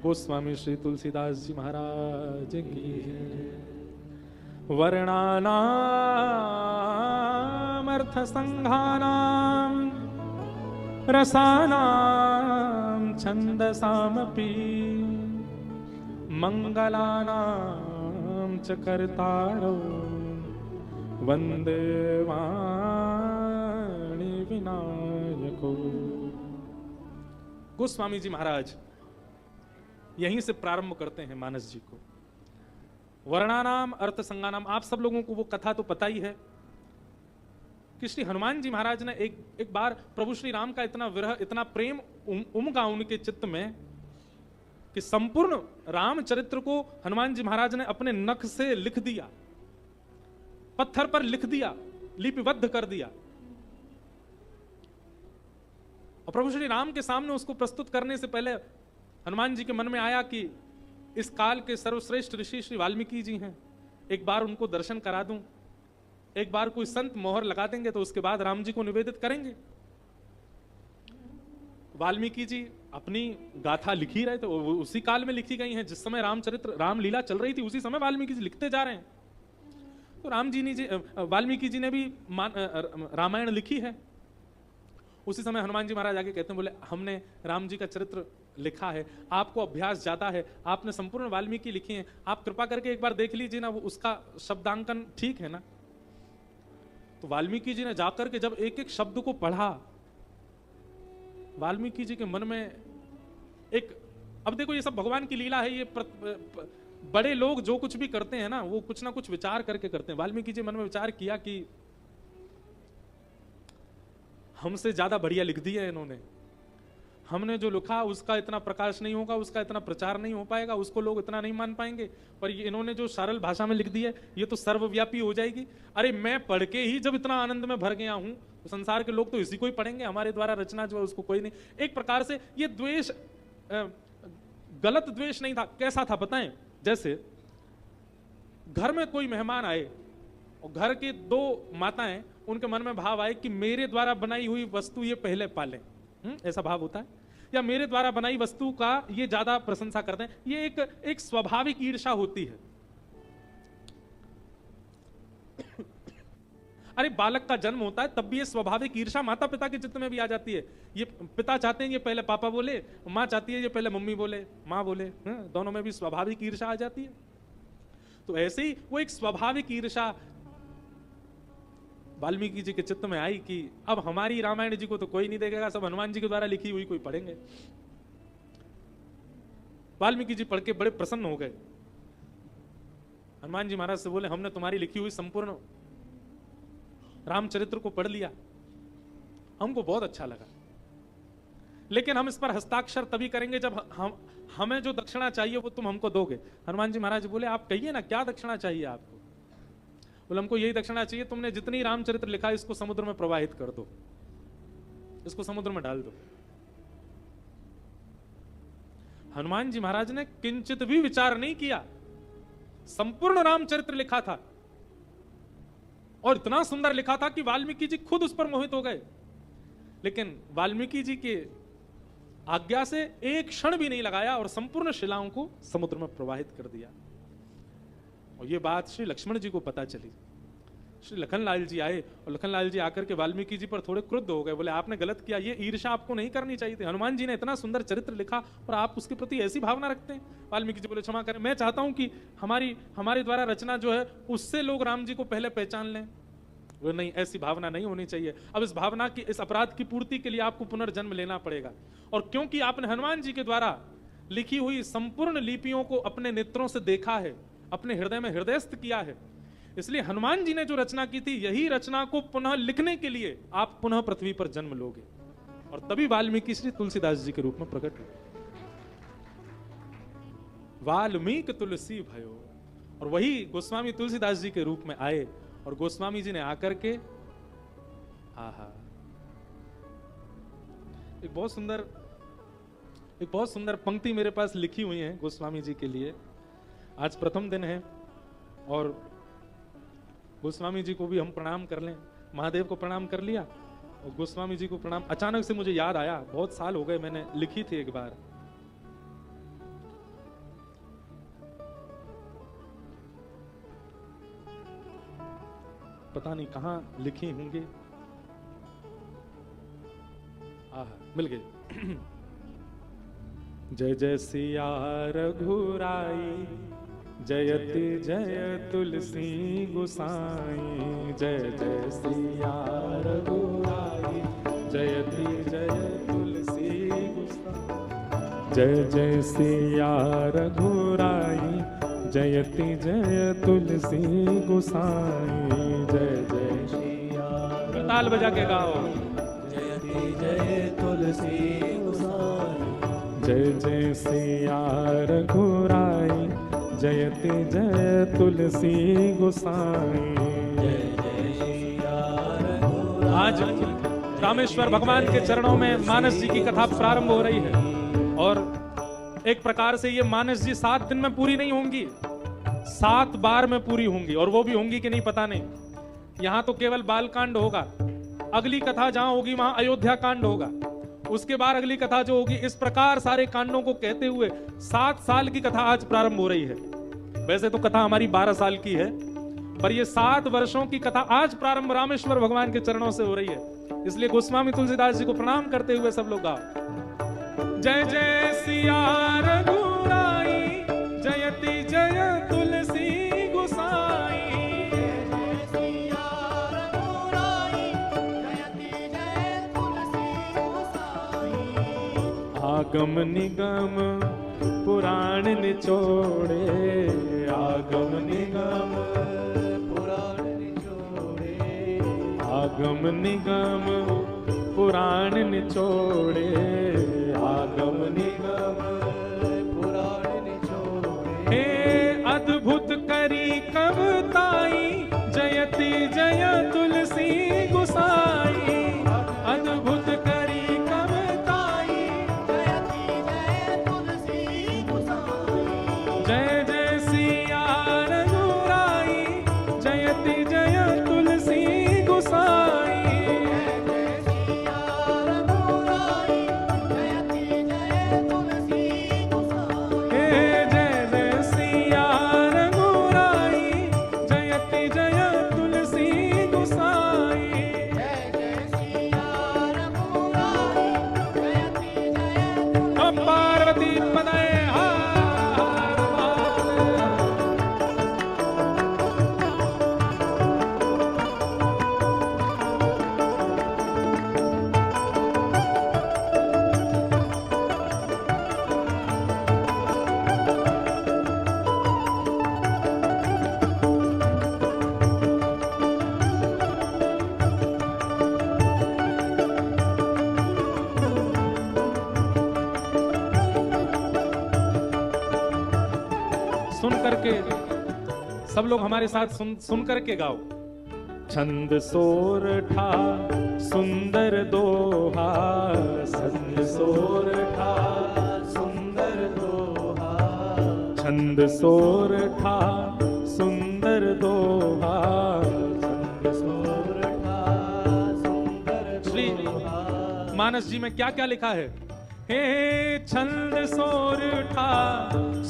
गोस्वामी श्री तुलसीदास जी महाराज की जय। वर्णानाम अर्थ संघानाम रसानाम छंदसामपि मंगलानाम च कर्तारो वंदे वाणी विनायको। गोस्वामी जी महाराज यहीं से प्रारंभ करते हैं मानस जी को। वर्णानाम अर्थ संज्ञानाम, आप सब लोगों को वो कथा तो पता ही है कि श्री हनुमान जी महाराज ने एक बार प्रभु श्री राम का इतना विरह, इतना प्रेम उमगा उनके चित्त में कि संपूर्ण रामचरित्र को हनुमान जी महाराज ने अपने नख से लिख दिया, पत्थर पर लिख दिया, लिपिबद्ध कर दिया। और प्रभु श्री राम के सामने उसको प्रस्तुत करने से पहले हनुमान जी के मन में आया कि इस काल के सर्वश्रेष्ठ ऋषि श्री वाल्मीकि जी हैं, एक बार उनको दर्शन करा दूं, एक बार कोई संत मोहर लगा देंगे तो उसके बाद राम जी को निवेदित करेंगे। वाल्मीकि जी अपनी गाथा लिख ही रहे थे, उसी काल में लिखी गई हैं जिस समय रामचरित्र रामलीला चल रही थी, उसी समय वाल्मीकि जी लिखते जा रहे हैं। तो वाल्मीकि जी ने भी रामायण लिखी है। उसी समय हनुमान जी महाराज आगे कहते हैं, बोले हमने राम जी का चरित्र लिखा है, आपको अभ्यास ज्यादा है, आपने संपूर्ण वाल्मीकि लिखी है, आप कृपा करके एक बार देख लीजिए ना, वो उसका शब्दांकन ठीक है ना। तो वाल्मीकि जी ने जाकर के जब एक एक शब्द को पढ़ा, वाल्मीकि जी के मन में एक अब देखो ये सब भगवान की लीला है। ये बड़े लोग जो कुछ भी करते हैं ना, वो कुछ ना कुछ विचार करके करते हैं। वाल्मीकि जी मन में विचार किया कि हमसे ज्यादा बढ़िया लिख दिया इन्होंने, हमने जो लिखा उसका इतना प्रकाश नहीं होगा, उसका इतना प्रचार नहीं हो पाएगा, उसको लोग इतना नहीं मान पाएंगे, पर ये इन्होंने जो सरल भाषा में लिख दी है ये तो सर्वव्यापी हो जाएगी। अरे मैं पढ़ के ही जब इतना आनंद में भर गया हूं तो संसार के लोग तो इसी को ही पढ़ेंगे, हमारे द्वारा रचना जो है उसको कोई नहीं। एक प्रकार से ये द्वेष गलत द्वेष नहीं था। कैसा था पता है? जैसे घर में कोई मेहमान आए और घर के दो माताएं, उनके मन में भाव आए कि मेरे द्वारा बनाई हुई वस्तु ये पहले पालें, ऐसा भाव होता है, या मेरे द्वारा बनाई वस्तु का ये ज्यादा प्रशंसा करते हैं। ये एक स्वाभाविक ईर्ष्या होती है। अरे बालक का जन्म होता है तब भी ये स्वाभाविक ईर्ष्या माता पिता के चित्त में भी आ जाती है। ये पिता चाहते हैं ये पहले पापा बोले, माँ चाहती है ये पहले मम्मी बोले, माँ बोले, दोनों में भी स्वाभाविक ईर्ष्या आ जाती है। तो ऐसे ही वो एक स्वाभाविक ईर्ष्या वाल्मीकि जी के चित्त में आई कि अब हमारी रामायण जी को तो कोई नहीं देखेगा, सब हनुमान जी के द्वारा लिखी हुई कोई पढ़ेंगे। वाल्मीकि जी पढ़ के बड़े प्रसन्न हो गए। हनुमान जी महाराज से बोले हमने तुम्हारी लिखी हुई संपूर्ण रामचरित्र को पढ़ लिया, हमको बहुत अच्छा लगा, लेकिन हम इस पर हस्ताक्षर तभी करेंगे जब हमें जो दक्षिणा चाहिए वो तुम हमको दोगे। हनुमान जी महाराज बोले आप कहिए ना क्या दक्षिणा चाहिए आपको? बोले हमको यही दक्षिणा चाहिए, तुमने जितनी रामचरित्र लिखा इसको समुद्र में प्रवाहित कर दो, इसको समुद्र में डाल दो। हनुमान जी महाराज ने किंचित भी विचार नहीं किया, संपूर्ण रामचरित्र लिखा था और इतना सुंदर लिखा था कि वाल्मीकि जी खुद उस पर मोहित हो गए। लेकिन वाल्मीकि जी के आज्ञा से एक क्षण भी नहीं लगाया और संपूर्ण शिलाओं को समुद्र में प्रवाहित कर दिया। और ये बात श्री लक्ष्मण जी को पता चली। श्री लखनलाल जी आए और लखनलाल जी आकर के वाल्मीकि जी पर थोड़े क्रुद्ध हो गए, बोले आपने गलत किया, ये ईर्ष्या आपको नहीं करनी चाहिए थी। हनुमान जी ने इतना सुंदर चरित्र लिखा और आप उसके प्रति ऐसी भावना रखते हैं। वाल्मीकि जी बोले क्षमा करें, मैं चाहता हूं कि हमारे द्वारा रचना जो है उससे लोग राम जी को पहले पहचान लें। वो नहीं, ऐसी भावना नहीं होनी चाहिए। अब इस भावना की, इस अपराध की पूर्ति के लिए आपको पुनर्जन्म लेना पड़ेगा। और क्योंकि आपने हनुमान जी के द्वारा लिखी हुई संपूर्ण लिपियों को अपने नेत्रों से देखा है, अपने हृदय में हृदयस्थ किया है, इसलिए हनुमान जी ने जो रचना की थी यही रचना को पुनः लिखने के लिए आप पुनः पृथ्वी पर जन्म लोगे। और तभी वाल्मीकि श्री तुलसीदास जी के रूप में प्रकट हुए। वाल्मीकि तुलसी भयो, और वही गोस्वामी तुलसीदास जी के रूप में आए। और गोस्वामी जी ने आकर के एक बहुत सुंदर पंक्ति मेरे पास लिखी हुई है गोस्वामी जी के लिए। आज प्रथम दिन है और गोस्वामी जी को भी हम प्रणाम कर लें। महादेव को प्रणाम कर लिया और गोस्वामी जी को प्रणाम। अचानक से मुझे याद आया, बहुत साल हो गए मैंने लिखी थी एक बार। पता नहीं कहां लिखी होंगी, मिल गई। जय जय सिया रघुराई, जयति जय तुलसी गोसाई। जय जय सिया रघुराई, जयति जय तुलसी गोसाई। जय जय सिया रघुराई, जयति जय तुलसी गोसाई। जय जय सिया, ताल बजा के गाओ। जयति जय तुलसी गोसाई। जय जय सिया रघुराई, जयति जय तुलसी गोसाई। जय जय सिया रघुराई। आज रामेश्वर भगवान के चरणों में मानस जी की कथा प्रारंभ हो रही है और एक प्रकार से ये मानस जी 7 दिन में पूरी नहीं होंगी, 7 बार में पूरी होंगी। और वो भी होंगी कि नहीं पता नहीं। यहां तो केवल बाल कांड होगा, अगली कथा जहां होगी वहां अयोध्या कांड होगा, उसके बाद अगली कथा जो होगी। इस प्रकार सारे कांडों को कहते हुए 7 साल की कथा आज प्रारंभ हो रही है। वैसे तो कथा हमारी 12 साल की है, पर ये 7 वर्षों की कथा आज प्रारंभ रामेश्वर भगवान के चरणों से हो रही है। इसलिए गोस्वामी तुलसीदास जी को प्रणाम करते हुए सब लोग गाओ। जय जय सिया रघुराई, जयति जय तुलसी गोसाई। आगम निगम पुराण निचोड़े आगम निगम पुराण निचोड़े आगम निगम पुराण निचोड़े आगम निगम पुराण निचोड़े हे अद्भुत करी कवताई जयति जय तुलसी गुसाई अद्भुत करी कवताई जयति जय तुलसी गोसाई जय जय सिया रघुराई जयति जय तुलसी गुसाई जय सिया रघुराई जयति जय तुलसी गोसाई हे जय जय सिया रघुराई जयति जय तुलसी गुसाई जय जय सिया रघुराई जयति जय अब पार्वती पदे हर महादेव। सुन करके सब लोग हमारे साथ सुन करके गाओ। छंद सोरठा सुंदर दोहा छंद सोरठा सुंदर दोहा छंद सोरठा सुंदर दोहा छंद सोरठा सुंदर श्री दोहा मानस जी में क्या क्या लिखा है? हे छंद सोरठा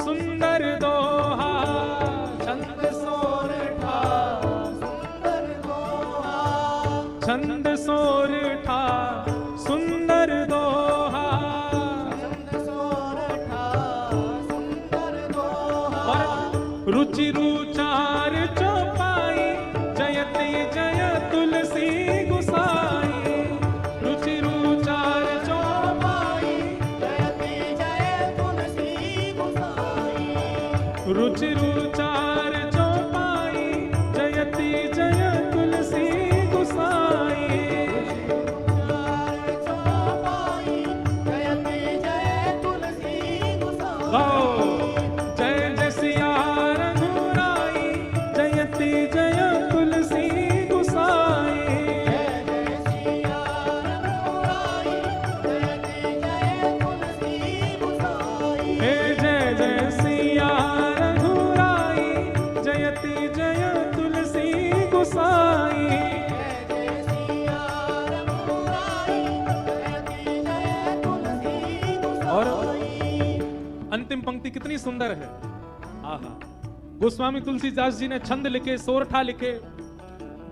सुंदर दोहा छंद सोरठा सुंदर दोहा छंद सोरठा सुंदर दोहा छंद सोरठा सुंदर दोहा और रुचि रुचार चौपाई जयति जय तुलसी गुसाई रुचि रुचार चौपाई जयति जय तुलसी गोसाई रुचि रुचार चौपाई जयति जय तुलसी गुसाई चौपाई जयति जय तुलसी गोसाई गाओ जय जय सिया रघुराई जयति जय तुलसी गुसाई जय जय सिया रघुराई जयति जय तुलसी गोसाई हे जय जय सिया रघुराई जयति जय तुलसी गुसाई जय जय सिया रघुराई जयति जय तुलसी और गोसाई अंतिम पंक्ति कितनी सुंदर है। आहा गोस्वामी तुलसीदास जी ने छंद लिखे सोरठा लिखे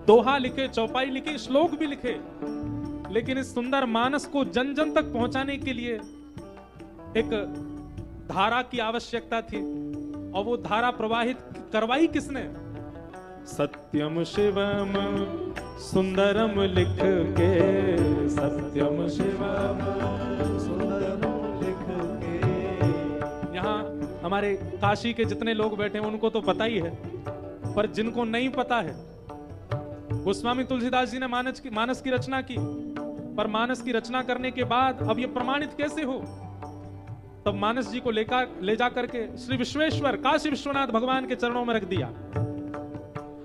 दोहा लिखे चौपाई लिखी श्लोक भी लिखे लेकिन इस सुंदर मानस को जन जन तक पहुंचाने के लिए एक धारा की आवश्यकता थी और वो धारा प्रवाहित करवाई किसने? सत्यम शिवम सुंदरम लिख के सत्यम शिवम सुंदर लिख के यहाँ हमारे काशी के जितने लोग बैठे हैं उनको तो पता ही है पर जिनको नहीं पता है गोस्वामी तुलसीदास जी ने मानस की रचना की पर मानस की रचना करने के बाद अब ये प्रमाणित कैसे हो? तब मानस जी को ले जा करके श्री विश्वेश्वर काशी विश्वनाथ भगवान के चरणों में रख दिया।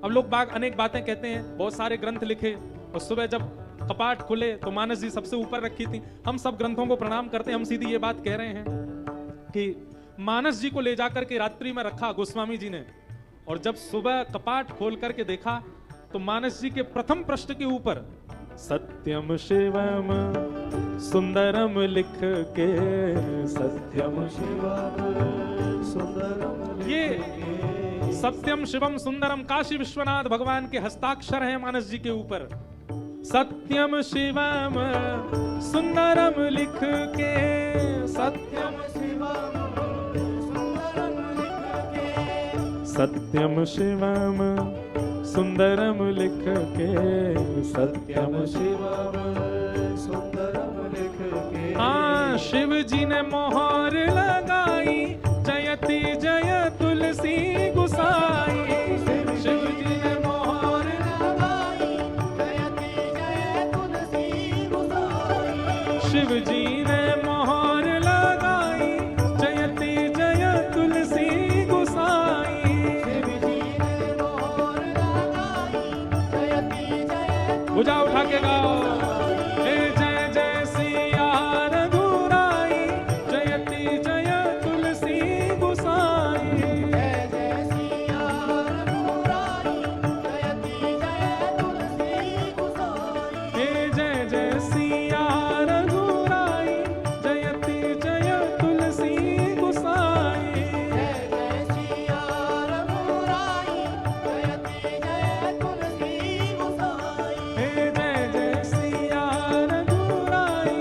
अब लोग अनेक बातें कहते हैं, बहुत सारे ग्रंथ लिखे और सुबह जब कपाट खुले तो मानस जी सबसे ऊपर रखी थी। हम सब ग्रंथों को प्रणाम करते हैं, हम सीधी ये बात कह रहे हैं कि मानस जी को ले जाकर के रात्रि में रखा गोस्वामी जी ने और जब सुबह कपाट खोल करके देखा तो मानस जी के प्रथम पृष्ठ के ऊपर सत्यम शिवम सुंदरम लिख के सत्यम शिवम सुंदरम ये सत्यम शिवम सुंदरम काशी विश्वनाथ भगवान के हस्ताक्षर हैं मानस जी के ऊपर। सत्यम शिवम सुंदरम लिख के सत्यम शिवम सुंदरम लिख के सत्यम शिवम सुंदरम लिख के सत्यम शिवम सुंदरम लिख के हाँ शिव जी ने मोहर लगाई शिव जी ने मोहर लगाई, जयति जय तुलसी गोसाई। शिव जी ने मोहर लगाई, जयति जय भुजा उठा के गाओ, हे जय जय सिया रघुराई, जयति जय तुलसी गोसाई। जय जय सिया रघुराई, जयति जय तुलसी गोसाई। हे जय जय सिया रघुराई, जयति जय तुलसी गोसाई। जय जय सिया रघुराई, जयति जय तुलसी गोसाई। हे जय जय सिया रघुराई,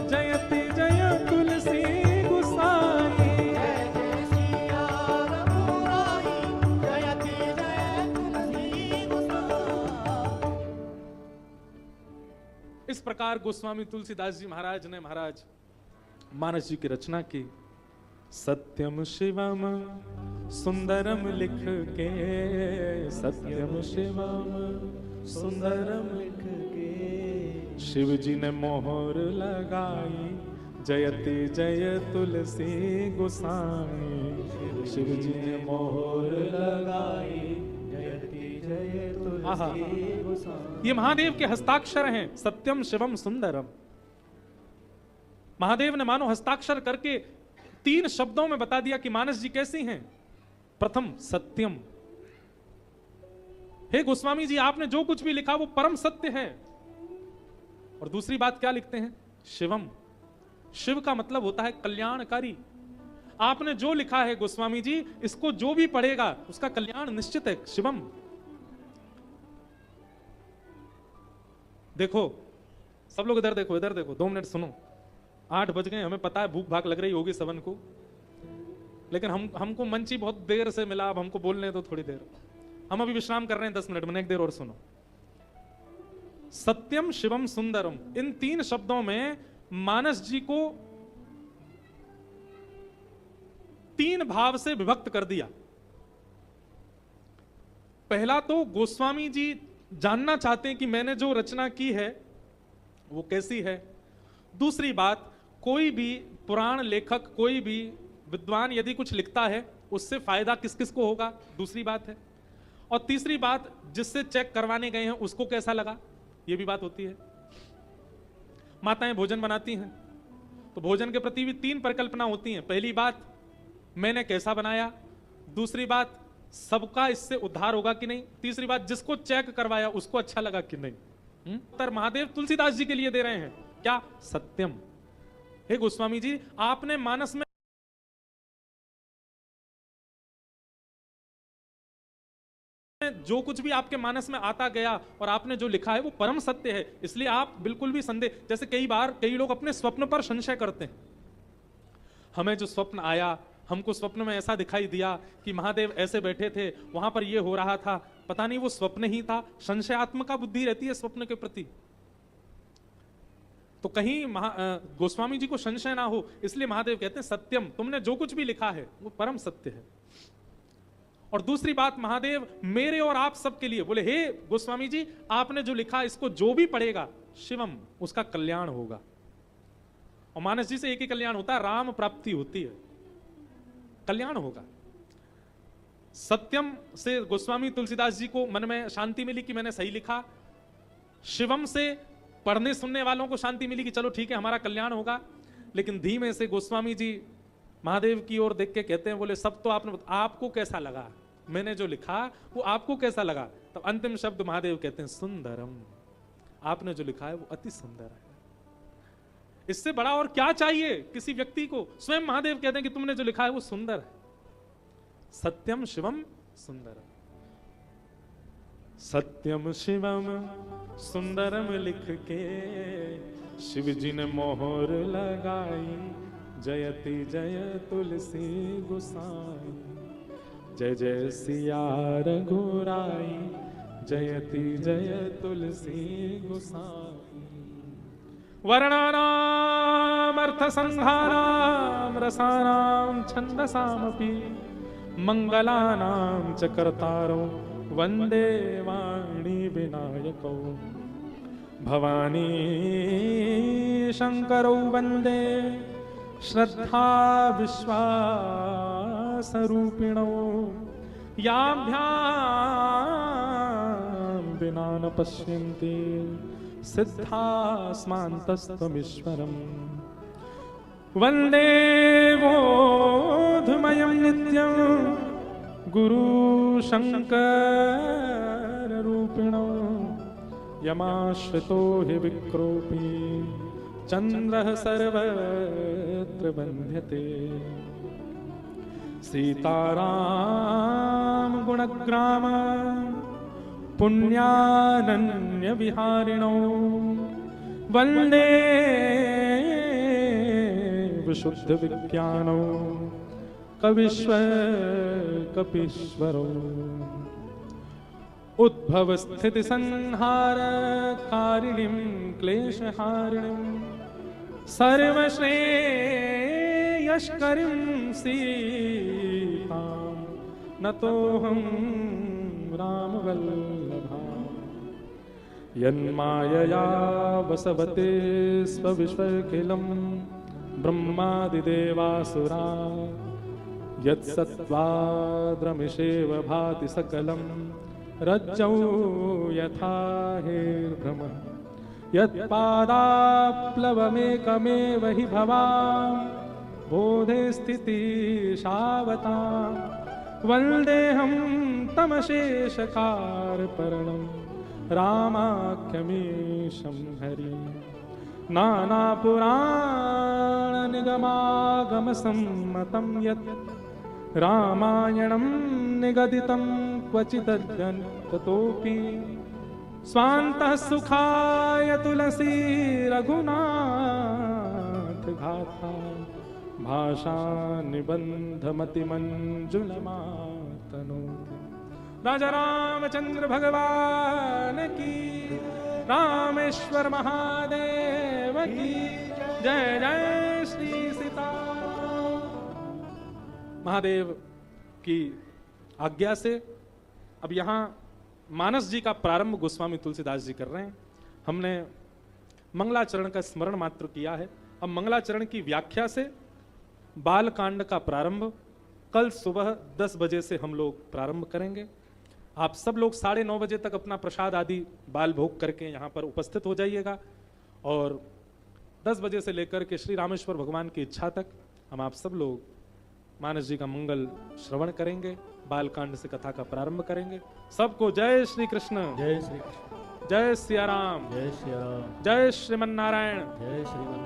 जयति जय तुलसी गोसाई। जय जय सिया रघुराई, जयति जय तुलसी गोसाई। इस प्रकार गोस्वामी तुलसीदास जी महाराज ने महाराज मानस जी की रचना की। सत्यम शिवम सुंदरम लिख के, सत्यम शिवम सुंदरम लिख के, शिव जी ने मोहर लगाई, जयति जय तुलसी गोसाई। शिव जी ने मोहर लगाई, जयति जय आहा। तुलसी गोसाई। ये महादेव के हस्ताक्षर हैं, सत्यम शिवम सुंदरम। महादेव ने मानो हस्ताक्षर करके 3 शब्दों में बता दिया कि मानस जी कैसी हैं। प्रथम सत्यम, हे गोस्वामी जी आपने जो कुछ भी लिखा वो परम सत्य है। और दूसरी बात क्या लिखते हैं? शिवम। शिव का मतलब होता है कल्याणकारी। आपने जो लिखा है गोस्वामी जी, इसको जो भी पढ़ेगा उसका कल्याण निश्चित है। शिवम। देखो सब लोग इधर देखो, इधर देखो, 2 मिनट सुनो। 8 बज गए, हमें पता है भूख भाग लग रही होगी सबन को, लेकिन हमको मंच ही बहुत देर से मिला, अब हमको बोलने दो थोड़ी देर। हम अभी विश्राम कर रहे हैं 10 मिनट में, एक देर और सुनो। सत्यम शिवम सुंदरम, इन 3 शब्दों में मानस जी को 3 भाव से विभक्त कर दिया। पहला तो गोस्वामी जी जानना चाहते हैं कि मैंने जो रचना की है वो कैसी है। दूसरी बात, कोई भी पुराण लेखक, कोई भी विद्वान यदि कुछ लिखता है उससे फायदा किस किस को होगा, दूसरी बात है। और तीसरी बात, जिससे चेक करवाने गए हैं उसको कैसा लगा, ये भी बात होती है। माताएं भोजन बनाती हैं तो भोजन के प्रति भी 3 परिकल्पना होती हैं। पहली बात, मैंने कैसा बनाया। दूसरी बात, सबका इससे उद्धार होगा कि नहीं। तीसरी बात, जिसको चेक करवाया उसको अच्छा लगा कि नहीं। उत्तर महादेव तुलसीदास जी के लिए दे रहे हैं, क्या? सत्यम। हे गोस्वामी जी आपने मानस में जो कुछ भी आपके मानस में आता गया और आपने जो लिखा है वो परम सत्य है, इसलिए आप बिल्कुल भी संदेह, जैसे कई बार कई लोग अपने स्वप्न पर संशय करते हैं। हमें जो स्वप्न आया, हमको स्वप्न में ऐसा दिखाई दिया कि महादेव ऐसे बैठे थे, वहां पर ये हो रहा था, पता नहीं वो स्वप्न ही था। संशयात्मका बुद्धि रहती है स्वप्न के प्रति। तो कहीं गोस्वामी जी को संशय ना हो, इसलिए महादेव कहते हैं सत्यम, तुमने जो कुछ भी लिखा है वो परम सत्य है। और दूसरी बात, महादेव मेरे और आप सबके लिए बोले, हे गोस्वामी जी आपने जो लिखा इसको जो भी पढ़ेगा शिवम, उसका कल्याण होगा। और मानस जी से एक ही कल्याण होता है, राम प्राप्ति होती है, कल्याण होगा। सत्यम से गोस्वामी तुलसीदास जी को मन में शांति मिली कि मैंने सही लिखा। शिवम से पढ़ने सुनने वालों को शांति मिली कि चलो ठीक है हमारा कल्याण होगा। लेकिन धीमे से गोस्वामी जी महादेव की ओर देख के कहते हैं, बोले सब तो आपको कैसा लगा, मैंने जो लिखा वो आपको कैसा लगा। तो अंतिम शब्द महादेव कहते हैं सुंदरम, आपने जो लिखा है वो अति सुंदर है। इससे बड़ा और क्या चाहिए किसी व्यक्ति को। स्वयं महादेव कहते हैं कि तुमने जो लिखा है वो सुंदर है। सत्यम शिवम सुंदरम, सत्यम शिवम सुंदरम लिख के शिव जी ने मोहर लगाई, जयति जय तुलसी गोसाई। जय जय सिया रघुराई, जयति जय तुलसी गोसाई। वर्णानाम अर्थसंधानाम रसानाम छंदसामपि मंगलानां च कर्तारो वंदे वाणी विनायको। भवानी शंकरौ वंदे श्रद्धा विश्वासरूपिणौ याभ्यां विना न पश्यन्ति सिद्धास्मान्तस्त्वमीश्वरम् वंदे बोधमयं नित्यं गुरु शंकर रूपिणौ यमाश्रितो हि विक्रोपी चंद्रः सर्वत्र बन्ध्यते सीताराम गुणग्राम पुण्यानन्य विहारिणौ वन्दे विशुद्ध विज्ञानौ कवीश्वर कपीश्वरौ उद्भव स्थिति संहार कारिणीं क्लेशहारिणीं सर्वश्रेयस्करीं सीतां नतोऽहं रामवल्लभा यन्मायया वसवते स्वविश्वखिलं ब्रह्मादिदेवासुरा यत्सत्त्वाद्रमिषेव भाति सकलं रज्जौ यथा हेर्भ्रमः यत्पादाप्लवमेकमेव हि भवां बोधे स्थितिशावतां वन्देऽहं तमशेषकारपर्णं रामाख्यमीशं हरिं नानापुराणनिगमागमसम्मतं यत् रामायणं निगदितं क्वचिदद्गन्ततोऽपि स्वान्तः सुखाय तुलसी रघुनाथ गाथा भाषा निबन्धमतिमञ्जुलमातनोति राजा रामचंद्र भगवान की रामेश्वर महादेव की जय जय श्री सीता। महादेव की आज्ञा से अब यहाँ मानस जी का प्रारंभ गोस्वामी तुलसीदास जी कर रहे हैं। हमने मंगलाचरण का स्मरण मात्र किया है। अब मंगलाचरण की व्याख्या से बालकांड का प्रारंभ कल सुबह 10 बजे से हम लोग प्रारंभ करेंगे। आप सब लोग 9:30 बजे तक अपना प्रसाद आदि बाल भोग करके यहाँ पर उपस्थित हो जाइएगा और 10 बजे से लेकर के श्री रामेश्वर भगवान की इच्छा तक हम आप सब लोग मानस जी का मंगल श्रवण करेंगे, बालकांड से कथा का प्रारंभ करेंगे। सबको जय श्री कृष्ण, जय श्री कृष्ण, जय सिया राम, जय श्री राम, जय श्रीमन नारायण। जय श्रीमन